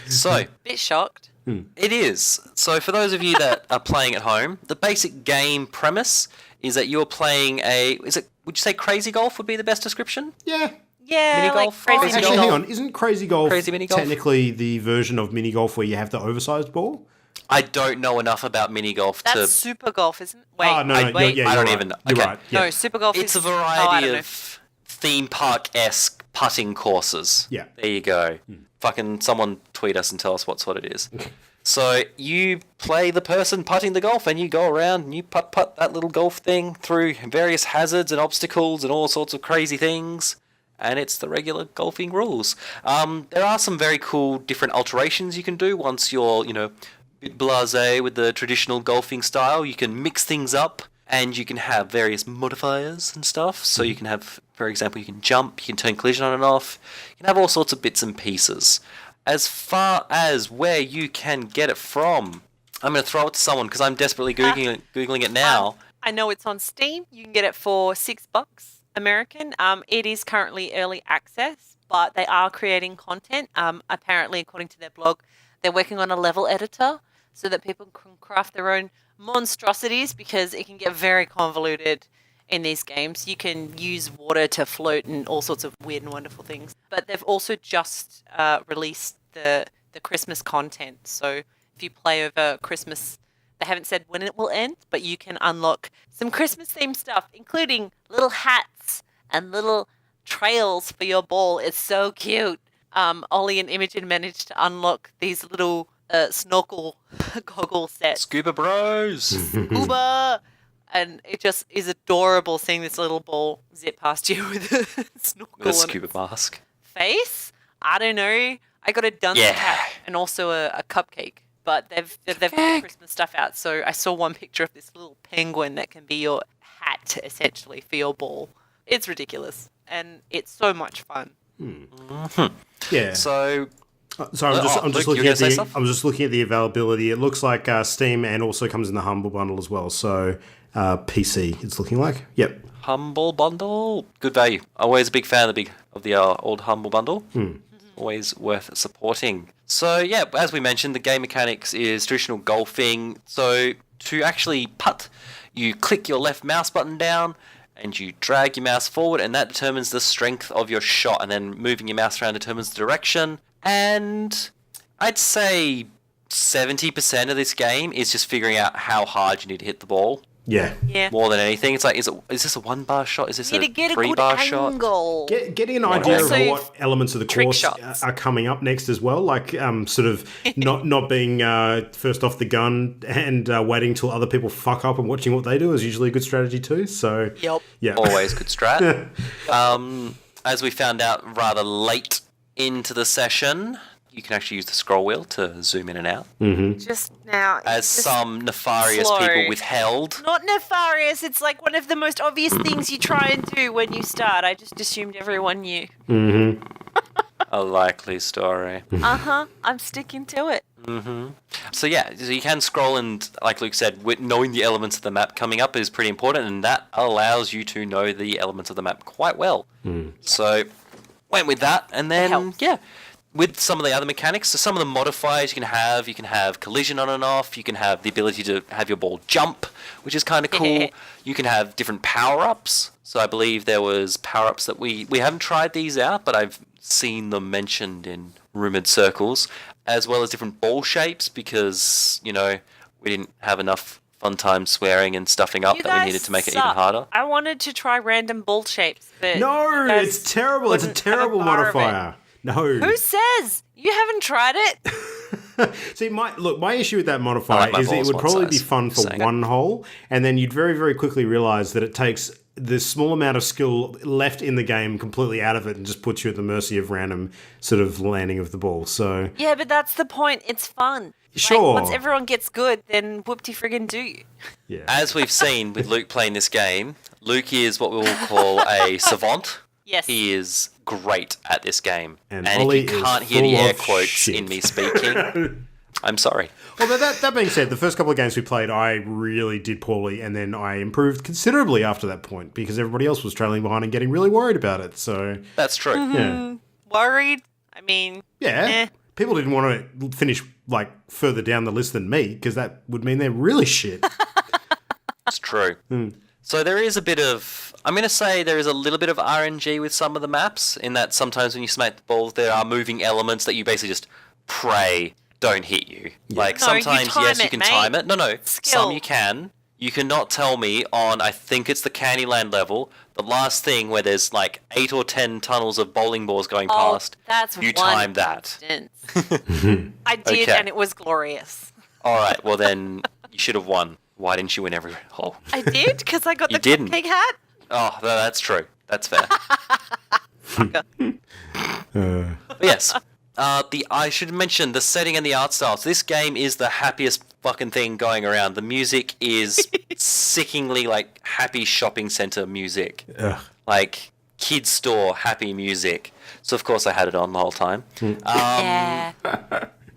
So, bit shocked. It is. So for those of you that are playing at home, the basic game premise is that you're playing would you say Crazy Golf would be the best description? Yeah. Yeah, mini golf. Like crazy Actually, hang on. Isn't Crazy Golf mini golf technically the version of mini golf where you have the oversized ball? I don't know enough about mini golf to... That's super golf, isn't it? Wait, I don't even know. You're okay. right. Yeah. No, super golf It's a variety of theme park-esque putting courses. Yeah. There you go. Fucking someone tweet us and tell us what it is. So you play the person putting the golf and you go around and you putt that little golf thing through various hazards and obstacles and all sorts of crazy things. And it's the regular golfing rules. There are some very cool different alterations you can do once you're, bit blasé with the traditional golfing style. You can mix things up and you can have various modifiers and stuff. So you can have, for example, you can jump, you can turn collision on and off. You can have all sorts of bits and pieces. As far as where you can get it from, I'm going to throw it to someone because I'm desperately Googling it now. I know it's on Steam. You can get it for $6 American. It is currently early access, but they are creating content. Apparently, according to their blog, they're working on a level editor so that people can craft their own monstrosities because it can get very convoluted in these games. You can use water to float and all sorts of weird and wonderful things. But they've also just released the Christmas content. So if you play over Christmas, they haven't said when it will end, but you can unlock some Christmas-themed stuff, including little hats and little trails for your ball. It's so cute. Ollie and Imogen managed to unlock these little snorkel goggle sets. Scuba bros! Scuba! And it just is adorable seeing this little ball zip past you with a snorkel with a scuba mask. Face? I don't know. I got a dunce cap and also a cupcake. But they've got Christmas stuff out. So I saw one picture of this little penguin that can be your hat, essentially, for your ball. It's ridiculous. And it's so much fun. Yeah. So So I'm just looking at the availability. It looks like Steam and also comes in the Humble Bundle as well. So PC, it's looking like. Yep. Humble Bundle, good value. Always a big fan of the old Humble Bundle. Always worth supporting. So yeah, as we mentioned, the game mechanics is traditional golfing. So to actually putt, you click your left mouse button down and you drag your mouse forward, and that determines the strength of your shot, and then moving your mouse around determines the direction. And I'd say 70% of this game is just figuring out how hard you need to hit the ball. Yeah. More than anything, it's like, is this a 1-bar shot? Is this a 3-bar shot? Getting an idea of what elements of the course are coming up next as well, like sort of not being first off the gun and waiting till other people fuck up and watching what they do is usually a good strategy too. So yeah, always good strat. As we found out rather late into the session, you can actually use the scroll wheel to zoom in and out. Just now. As some nefarious people withheld. Not nefarious, it's like one of the most obvious things you try and do when you start. I just assumed everyone knew. A likely story. I'm sticking to it. So yeah, so you can scroll, and like Luke said, knowing the elements of the map coming up is pretty important, and that allows you to know the elements of the map quite well. So went with that, and then with some of the other mechanics, so some of the modifiers you can have collision on and off, you can have the ability to have your ball jump, which is kind of cool. You can have different power-ups. So I believe there was power-ups that we haven't tried these out, but I've seen them mentioned in rumoured circles, as well as different ball shapes, because, we didn't have enough fun time swearing and stuffing up that we needed to make it even harder. I wanted to try random ball shapes, but... No, it's terrible. It's a terrible modifier. No. Who says? You haven't tried it. See, my issue with that modifier is it would probably be fun for one hole, and then you'd very, very quickly realise that it takes the small amount of skill left in the game completely out of it and just puts you at the mercy of random sort of landing of the ball. So yeah, but that's the point. It's fun. Sure. Once everyone gets good, then whoop-de-friggin' do you. Yeah. As we've seen with Luke playing this game, Luke is what we will call a savant. Yes. He is great at this game. And if you can't hear the air quotes in me speaking, I'm sorry. Well, that being said, the first couple of games we played, I really did poorly, and then I improved considerably after that point because everybody else was trailing behind and getting really worried about it. So that's true. Yeah. Worried? I mean, people didn't want to finish further down the list than me because that would mean they're really shit. It's true. So there is a bit of, I'm going to say there is a little bit of RNG with some of the maps, in that sometimes when you smack the balls, there are moving elements that you basically just pray don't hit you. Yeah. Sometimes, yes, you can time it. No, some you can. You cannot tell me on, I think it's the Candyland level, the last thing where there's 8 or 10 tunnels of bowling balls going past. That's you time that. I did, and it was glorious. All right, well then you should have won. Why didn't you win every hole? I did, because I got the cupcake hat. Oh, no, that's true. That's fair. Yes. I should mention the setting and the art style. So this game is the happiest fucking thing going around. The music is sickeningly happy shopping center music. Ugh. Kids store happy music. So of course I had it on the whole time.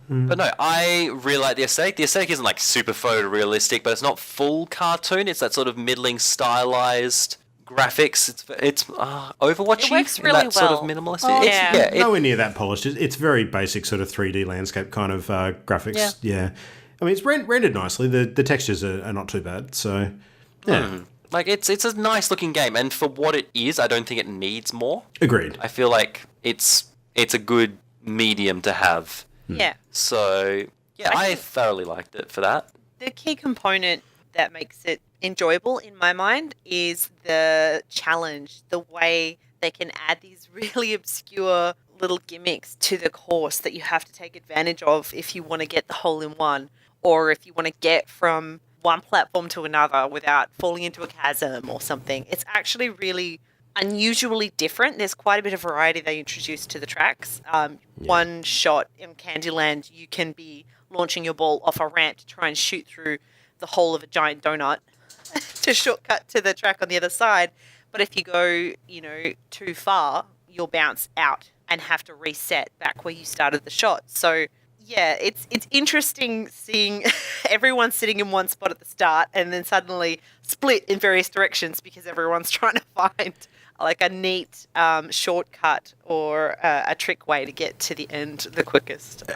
But no, I really like the aesthetic. The aesthetic isn't super photorealistic, but it's not full cartoon. It's that sort of middling stylized graphics. It's Overwatchy. It works really well. Sort of minimalist. It's nowhere near that polished. It's very basic sort of 3D landscape kind of graphics. Yeah. I mean, it's rendered nicely. The textures are not too bad. So, yeah. It's a nice looking game, and for what it is, I don't think it needs more. Agreed. I feel like it's a good medium to have. Yeah. So, yeah, I thoroughly liked it for that. The key component that makes it enjoyable in my mind is the challenge, the way they can add these really obscure little gimmicks to the course that you have to take advantage of if you want to get the hole in one, or if you want to get from one platform to another without falling into a chasm or something. It's actually really unusually different. There's quite a bit of variety they introduced to the tracks. One shot in Candyland, you can be launching your ball off a ramp to try and shoot through the hole of a giant donut to shortcut to the track on the other side. But if you go, too far, you'll bounce out and have to reset back where you started the shot. So yeah, it's interesting seeing everyone sitting in one spot at the start and then suddenly split in various directions because everyone's trying to find like a neat shortcut or a trick way to get to the end the quickest.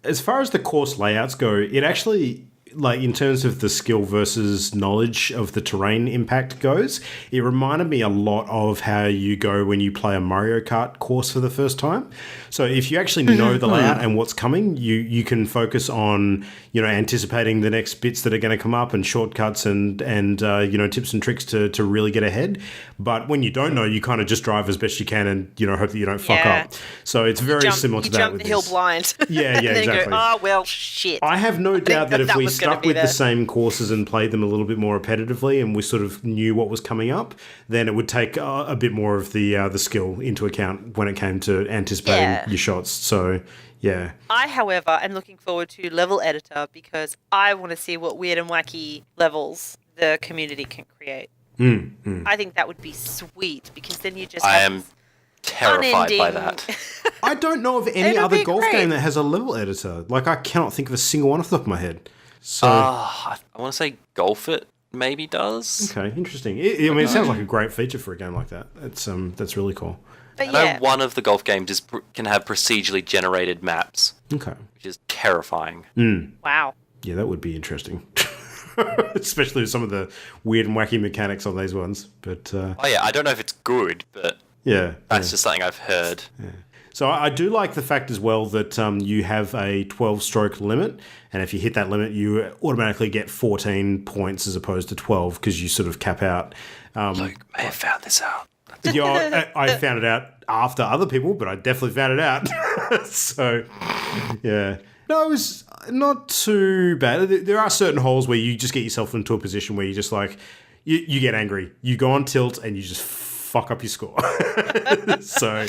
As far as the course layouts go, it actually, like in terms of the skill versus knowledge of the terrain impact goes, it reminded me a lot of how you go when you play a Mario Kart course for the first time. So if you actually know the layout and what's coming, you can focus on, anticipating the next bits that are going to come up and shortcuts and tips and tricks to really get ahead. But when you don't know, you kind of just drive as best you can and, hope that you don't fuck up. So it's very similar to that. You jump the hill blind. Yeah, and then exactly. You go, oh, well, shit. I have no doubt that if we stuck with the same courses and played them a little bit more repetitively and we sort of knew what was coming up, then it would take a bit more of the skill into account when it came to anticipating your shots. So, yeah. I, however, am looking forward to Level Editor because I want to see what weird and wacky levels the community can create. I think that would be sweet because then you just have terrified by that. I don't know of any other golf game that has a level editor. Like, I cannot think of a single one off the top of my head. So I want to say Golf It maybe does. Okay, interesting. It sounds like a great feature for a game like that. That's really cool. But I know one of the golf games can have procedurally generated maps. Okay. Which is terrifying. Wow. Yeah, that would be interesting. Especially with some of the weird and wacky mechanics on these ones. But I don't know if it's good, but that's just something I've heard. Yeah. So I do like the fact as well that you have a 12-stroke limit, and if you hit that limit, you automatically get 14 points as opposed to 12 because you sort of cap out. Luke may have found this out. I found it out after other people, but I definitely found it out. So, yeah. No, it was not too bad. There are certain holes where you just get yourself into a position where you just like, you get angry. You go on tilt and you just fuck up your score. So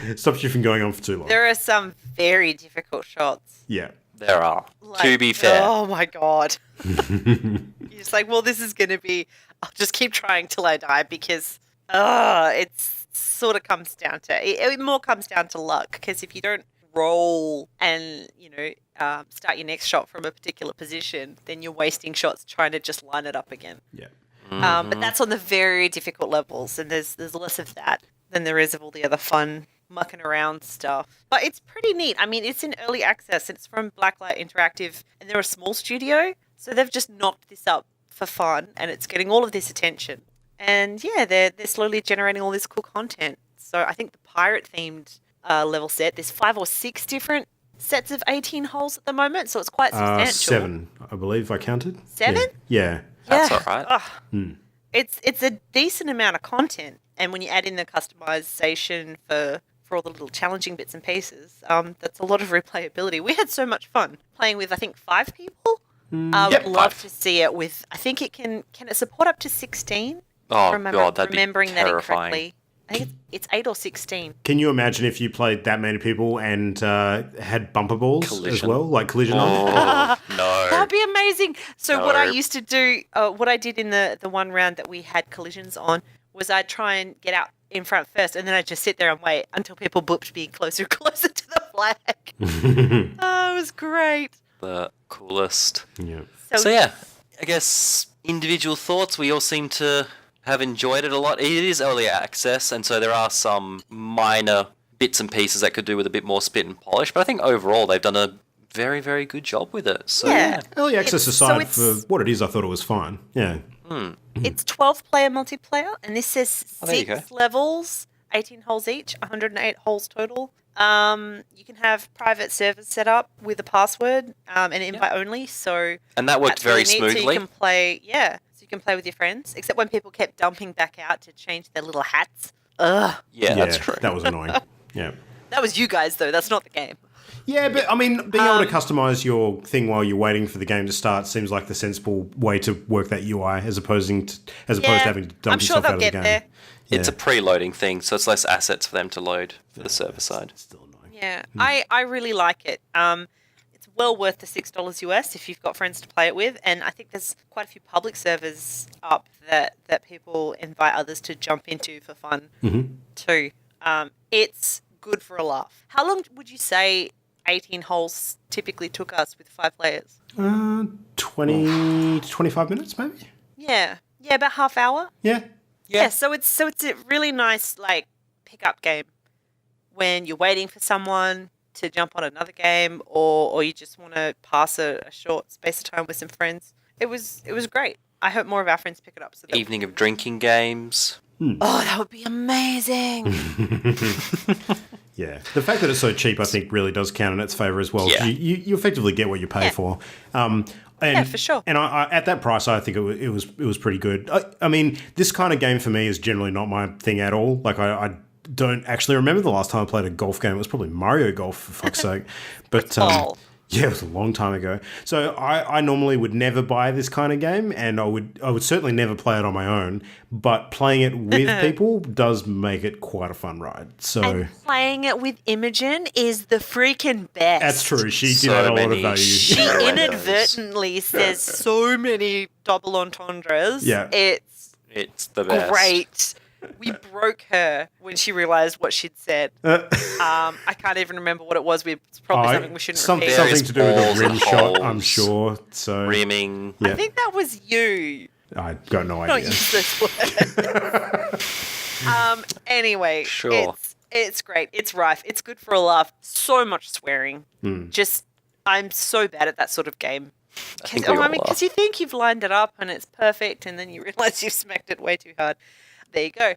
it stops you from going on for too long. There are some very difficult shots. Yeah. There are. To be fair. Oh my God. You're just like, well, this is going to be, I'll just keep trying till I die because it sort of comes down to, it more comes down to luck because if you don't roll and, start your next shot from a particular position, then you're wasting shots trying to just line it up again. Yeah. But that's on the very difficult levels, and there's less of that than there is of all the other fun mucking around stuff. But it's pretty neat. I mean, it's in early access. It's from Blacklight Interactive, and they're a small studio, so they've just knocked this up for fun, and it's getting all of this attention. And yeah, they're slowly generating all this cool content. So I think the pirate-themed level set, there's 5 or 6 different sets of 18 holes at the moment, so it's quite substantial. 7, I believe I counted. 7? Yeah. That's all right. It's a decent amount of content, and when you add in the customization for all the little challenging bits and pieces, that's a lot of replayability. We had so much fun playing with, I think, 5 people. I would love to see it with, I think it can it support up to 16? Oh, God, that'd remembering be that terrifying. incorrectly. I think it's 8 or 16. Can you imagine if you played that many people and had bumper balls as well, like collision? No. That'd be amazing. So what I used to do, what I did in the one round that we had collisions on, was I'd try and get out in front first, and then I'd just sit there and wait until people booped me closer and closer to the flag. It was great. The coolest. Yeah. So yeah, I guess individual thoughts. We all seem to have enjoyed it a lot. It is early access, and so there are some minor bits and pieces that could do with a bit more spit and polish, but I think overall they've done a very, very good job with it. So yeah. Early access aside, for what it is, I thought it was fine. Yeah. It's 12-player multiplayer, and this says 6 levels, 18 holes each, 108 holes total. You can have private servers set up with a password and invite only. And that worked very really smoothly. So you can play, you can play with your friends, except when people kept dumping back out to change their little hats. Ugh. Yeah, that's true. That was annoying. Yeah. That was you guys, though. That's not the game. Yeah, but I mean, being able to customize your thing while you're waiting for the game to start seems like the sensible way to work that UI, as opposed to having to dump yourself out of the game. There. It's a preloading thing, so it's less assets for them to load for the server side. It's still annoying. Yeah, I really like it. It's well worth the $6 US if you've got friends to play it with, and I think there's quite a few public servers up that people invite others to jump into for fun too. It's good for a laugh. How long would you say 18 holes typically took us with 5 players? 20 to 25 minutes, maybe? Yeah, about half hour. Yeah. So it's a really nice like pickup game when you're waiting for someone to jump on another game, or you just want to pass a short space of time with some friends. It was great. I hope more of our friends pick it up. So Evening of drinking games. Oh, that would be amazing. Yeah. The fact that it's so cheap, I think, really does count in its favour as well. Yeah. You effectively get what you pay for. And, for sure. And I, at that price, I think it was pretty good. I mean, this kind of game for me is generally not my thing at all. Like, I don't actually remember the last time I played a golf game. It was probably Mario Golf, for fuck's sake. But yeah, it was a long time ago. So I normally would never buy this kind of game, and I would certainly never play it on my own. But playing it with people does make it quite a fun ride. So and playing it with Imogen is the freaking best. That's true. She did add a lot of value. She inadvertently says so many double entendres. Yeah. It's the best. Great. We broke her when she realised what she'd said. I can't even remember what it was. It's probably something we shouldn't repeat. Something to do with a rim shot, holes, I'm sure. So rimming. Yeah. I think that was you. I got no Not idea. use this word. Anyway, Sure. it's great. It's rife. It's good for a laugh. So much swearing. Just, I'm so bad at that sort of game. Because you think you've lined it up and it's perfect, and then you realise you've smacked it way too hard. There you go.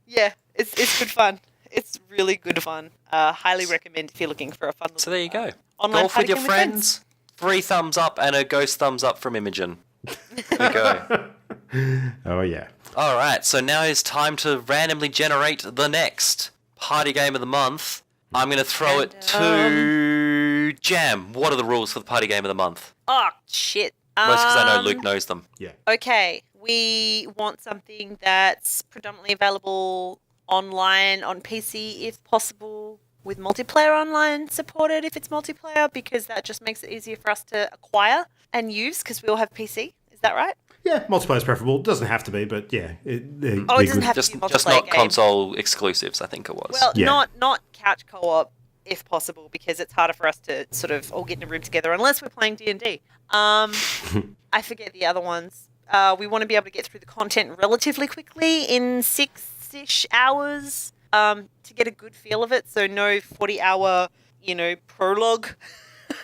Yeah, it's good fun. It's really good fun. Highly recommend if you're looking for a fun. So there you go. Online Golf with your party game friends. 3 thumbs up and a ghost thumbs up from Imogen. There you go. Oh, yeah. All right, so now it's time to randomly generate the next party game of the month. I'm going to throw it to Jam. What are the rules for the party game of the month? Oh, shit. Most because I know Luke knows them. Yeah. Okay, we want something that's predominantly available online on PC if possible, with multiplayer online supported if it's multiplayer, because that just makes it easier for us to acquire and use because we all have PC. Is that right? Yeah, multiplayer is preferable. It doesn't have to be, but yeah. It doesn't have to be a multiplayer just not game. console exclusives, I think it was. Well, Yeah. not couch co-op if possible, because it's harder for us to sort of all get in a room together unless we're playing D&D. I forget the other ones. We want to be able to get through the content relatively quickly in 6-ish hours to get a good feel of it. So no 40-hour, prologue,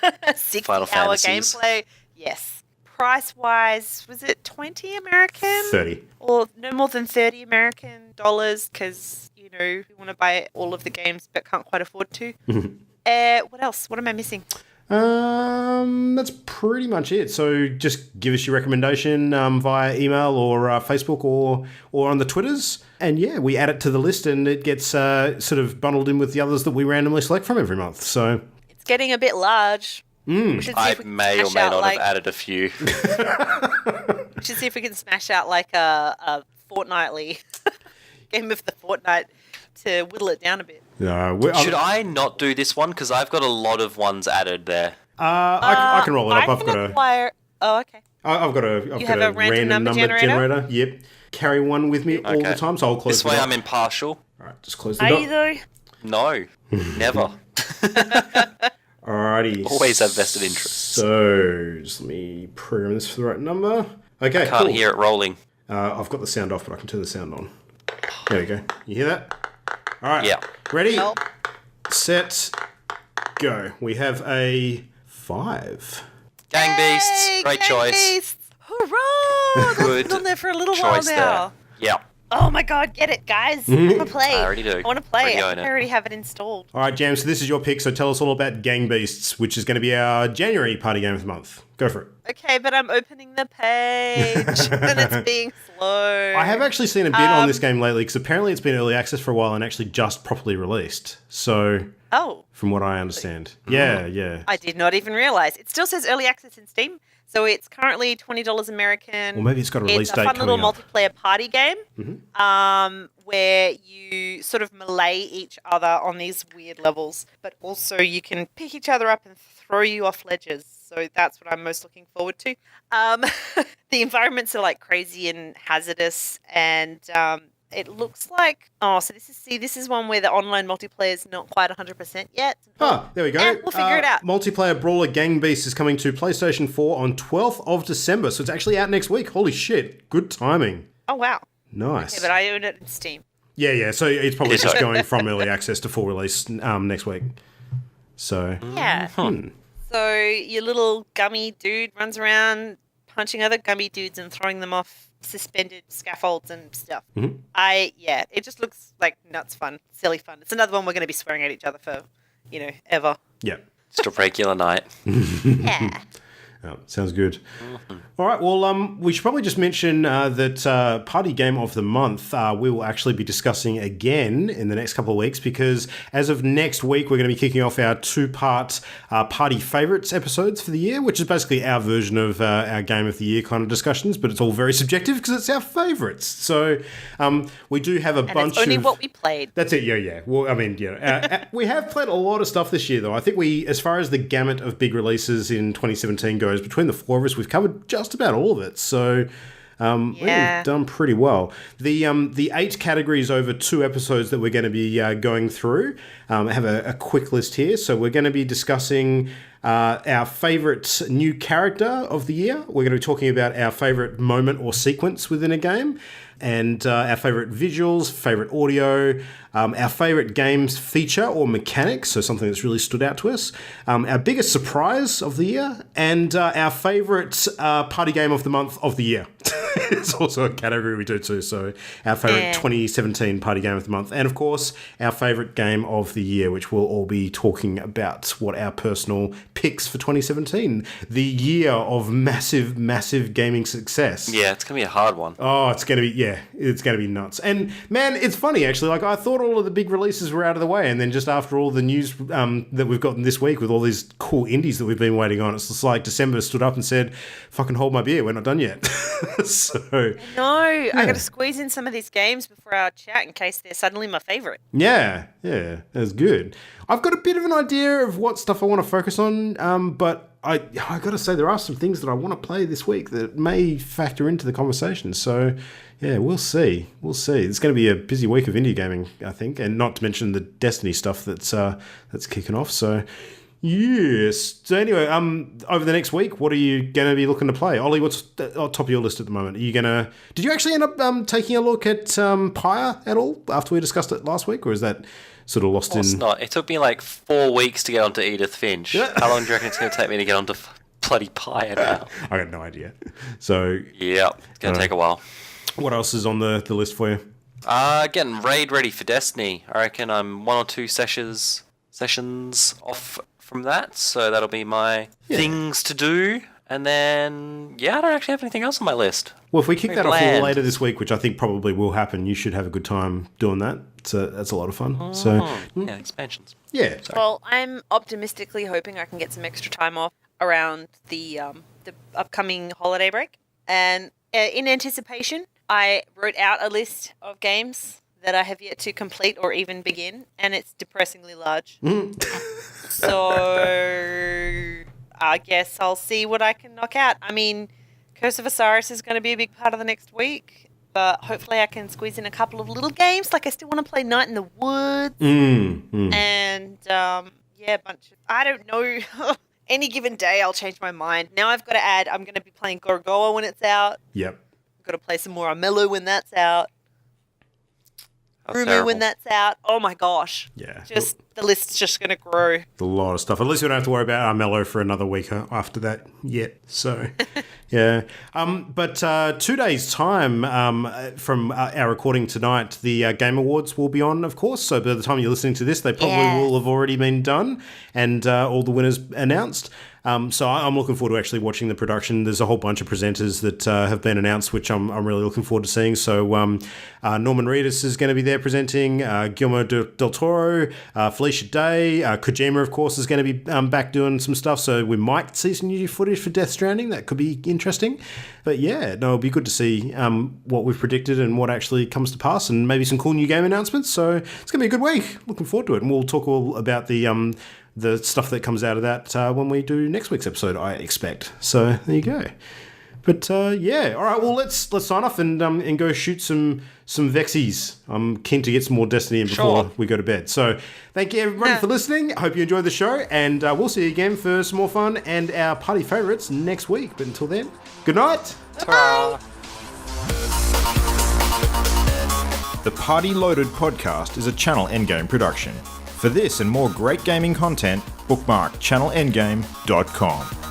60-hour gameplay. Yes. Price-wise, was it 20 American? 30. Or no more than 30 American dollars, because, we want to buy all of the games but can't quite afford to. What else? What am I missing? That's pretty much it. So just give us your recommendation via email or Facebook or on the Twitters. And yeah, we add it to the list and it gets sort of bundled in with the others that we randomly select from every month. So It's getting a bit large. I may or may not have added a few. We should see if we can smash out like a fortnightly game of the fortnight to whittle it down a bit. Should I not do this one? Because I've got a lot of ones added there. I can roll it up. Oh, okay. I've got a random number generator. Yep. Carry one with me all the time, so I'll close this way. I'm impartial. All right, just close the Are door. you though? No, never. Alrighty. Always have vested interest. So just let me program this for the right number. Okay, Can't cool. hear it rolling. I've got the sound off, but I can turn the sound on. There we go. You hear that? All right. Yeah. Ready? Nope. Set, go. We have a 5. Gang Beasts, great Gang choice. Beasts. Hurrah! That's Good been on there for a little while choice now. there. Yeah. Oh my god, get it, guys. I want to play. I already do. I want to play. Already I own think it. I already have it installed. All right, Jam, so this is your pick, so tell us all about Gang Beasts, which is going to be our January party game of the month. Go for it. Okay, but I'm opening the page and it's being slow. I have actually seen a bit on this game lately, because apparently it's been early access for a while and actually just properly released. So, from what I understand. Yeah. I did not even realise. It still says early access in Steam, so it's currently $20 American. Well, maybe it's got a release date coming up. It's a fun little multiplayer party game where you sort of melee each other on these weird levels, but also you can pick each other up and throw you off ledges. So that's what I'm most looking forward to. The environments are like crazy and hazardous, and It looks like so this is one where the online multiplayer is not quite 100% yet. There we go. We'll figure it out. Multiplayer Brawler Gang Beast is coming to PlayStation 4 on 12th of December, so it's actually out next week. Holy shit. Good timing. Oh, wow. Nice. Okay, but I own it in Steam. Yeah, so it's probably just going from early access to full release next week. So. Yeah. So your little gummy dude runs around punching other gummy dudes and throwing them off suspended scaffolds and stuff. It just looks like nuts fun, silly fun. It's another one we're going to be swearing at each other for, ever. Yeah. Just a regular night. Yeah. Oh, sounds good. All right, well, we should probably just mention that Party Game of the Month we will actually be discussing again in the next couple of weeks, because as of next week, we're going to be kicking off our 2-part Party Favourites episodes for the year, which is basically our version of our Game of the Year kind of discussions, but it's all very subjective because it's our favourites. So we do have a bunch it's only what we played. That's it, yeah. Well, I mean, we have played a lot of stuff this year, though. I think as far as the gamut of big releases in 2017 goes, between the 4 of us, we've covered just about all of it. So we've done pretty well. The 8 categories over 2 episodes that we're going to be going through, I have a quick list here. So we're going to be discussing our favourite new character of the year. We're going to be talking about our favourite moment or sequence within a game, and our favourite visuals, favourite audio, our favourite games feature or mechanics, so something that's really stood out to us, our biggest surprise of the year, and our favourite party game of the month of the year. It's also a category we do too, so our favourite 2017 party game of the month, and of course our favourite game of the year, which we'll all be talking about what our personal picks for 2017, the year of massive gaming success. Yeah, it's going to be a hard one. Oh, it's going to be nuts. And man, it's funny actually, like I thought all of the big releases were out of the way, and then just after all the news that we've gotten this week with all these cool indies that we've been waiting on, it's just like December stood up and said, fucking hold my beer, we're not done yet. So I got to squeeze in some of these games before our chat in case they're suddenly my favourite. Yeah, that's good. I've got a bit of an idea of what stuff I want to focus on, but I got to say there are some things that I want to play this week that may factor into the conversation. So yeah, we'll see. It's going to be a busy week of indie gaming, I think, and not to mention the Destiny stuff that's kicking off. So yes. So anyway, over the next week, what are you going to be looking to play? Ollie, what's on top of your list at the moment? Did you actually end up taking a look at Pyre at all after we discussed it last week, or is that sort of lost in? It's not. It took me like 4 weeks to get onto Edith Finch. How long do you reckon it's going to take me to get onto bloody Pyre now? I got no idea. So yeah, it's going to take a while. What else is on the list for you? Getting raid ready for Destiny. I reckon I'm 1 or 2 sessions off from that, so that'll be my things to do. And then, I don't actually have anything else on my list. Well, if we kick that off a little later this week, which I think probably will happen, you should have a good time doing that. So that's a lot of fun. Expansions. Yeah. Sorry. Well, I'm optimistically hoping I can get some extra time off around the upcoming holiday break. And in anticipation, I wrote out a list of games that I have yet to complete or even begin, and it's depressingly large. So I guess I'll see what I can knock out. I mean, Curse of Osiris is going to be a big part of the next week, but hopefully I can squeeze in a couple of little games. Like I still want to play Night in the Woods, and a bunch of, I don't know. Any given day, I'll change my mind. Now I've got to add, I'm going to be playing Gorgoa when it's out. Yep. I've got to play some more Armello when that's out. Rumu when that's out. Oh my gosh. Yeah. The list's just going to grow. A lot of stuff. At least we don't have to worry about Armello for another week after that yet. So, yeah. But 2 days' time from our recording tonight, the Game Awards will be on, of course. So by the time you're listening to this, they probably will have already been done and all the winners announced. So I'm looking forward to actually watching the production. There's a whole bunch of presenters that have been announced, which I'm really looking forward to seeing. So Norman Reedus is going to be there presenting, Guillermo del Toro, Felicia Day, Kojima, of course, is going to be back doing some stuff. So we might see some new footage for Death Stranding. That could be interesting. But yeah, no, it'll be good to see what we've predicted and what actually comes to pass, and maybe some cool new game announcements. So it's going to be a good week. Looking forward to it. And we'll talk all about the stuff that comes out of that when we do next week's episode, I expect. So there you go. But all right. Well, let's sign off and go shoot some some Vexies. I'm keen to get some more Destiny in before we go to bed. So thank you everybody for listening. I hope you enjoyed the show, and we'll see you again for some more fun and our party favourites next week. But until then, good night. Ta-ra. The Party Loaded podcast is a Channel Endgame production. For this and more great gaming content, bookmark channelendgame.com.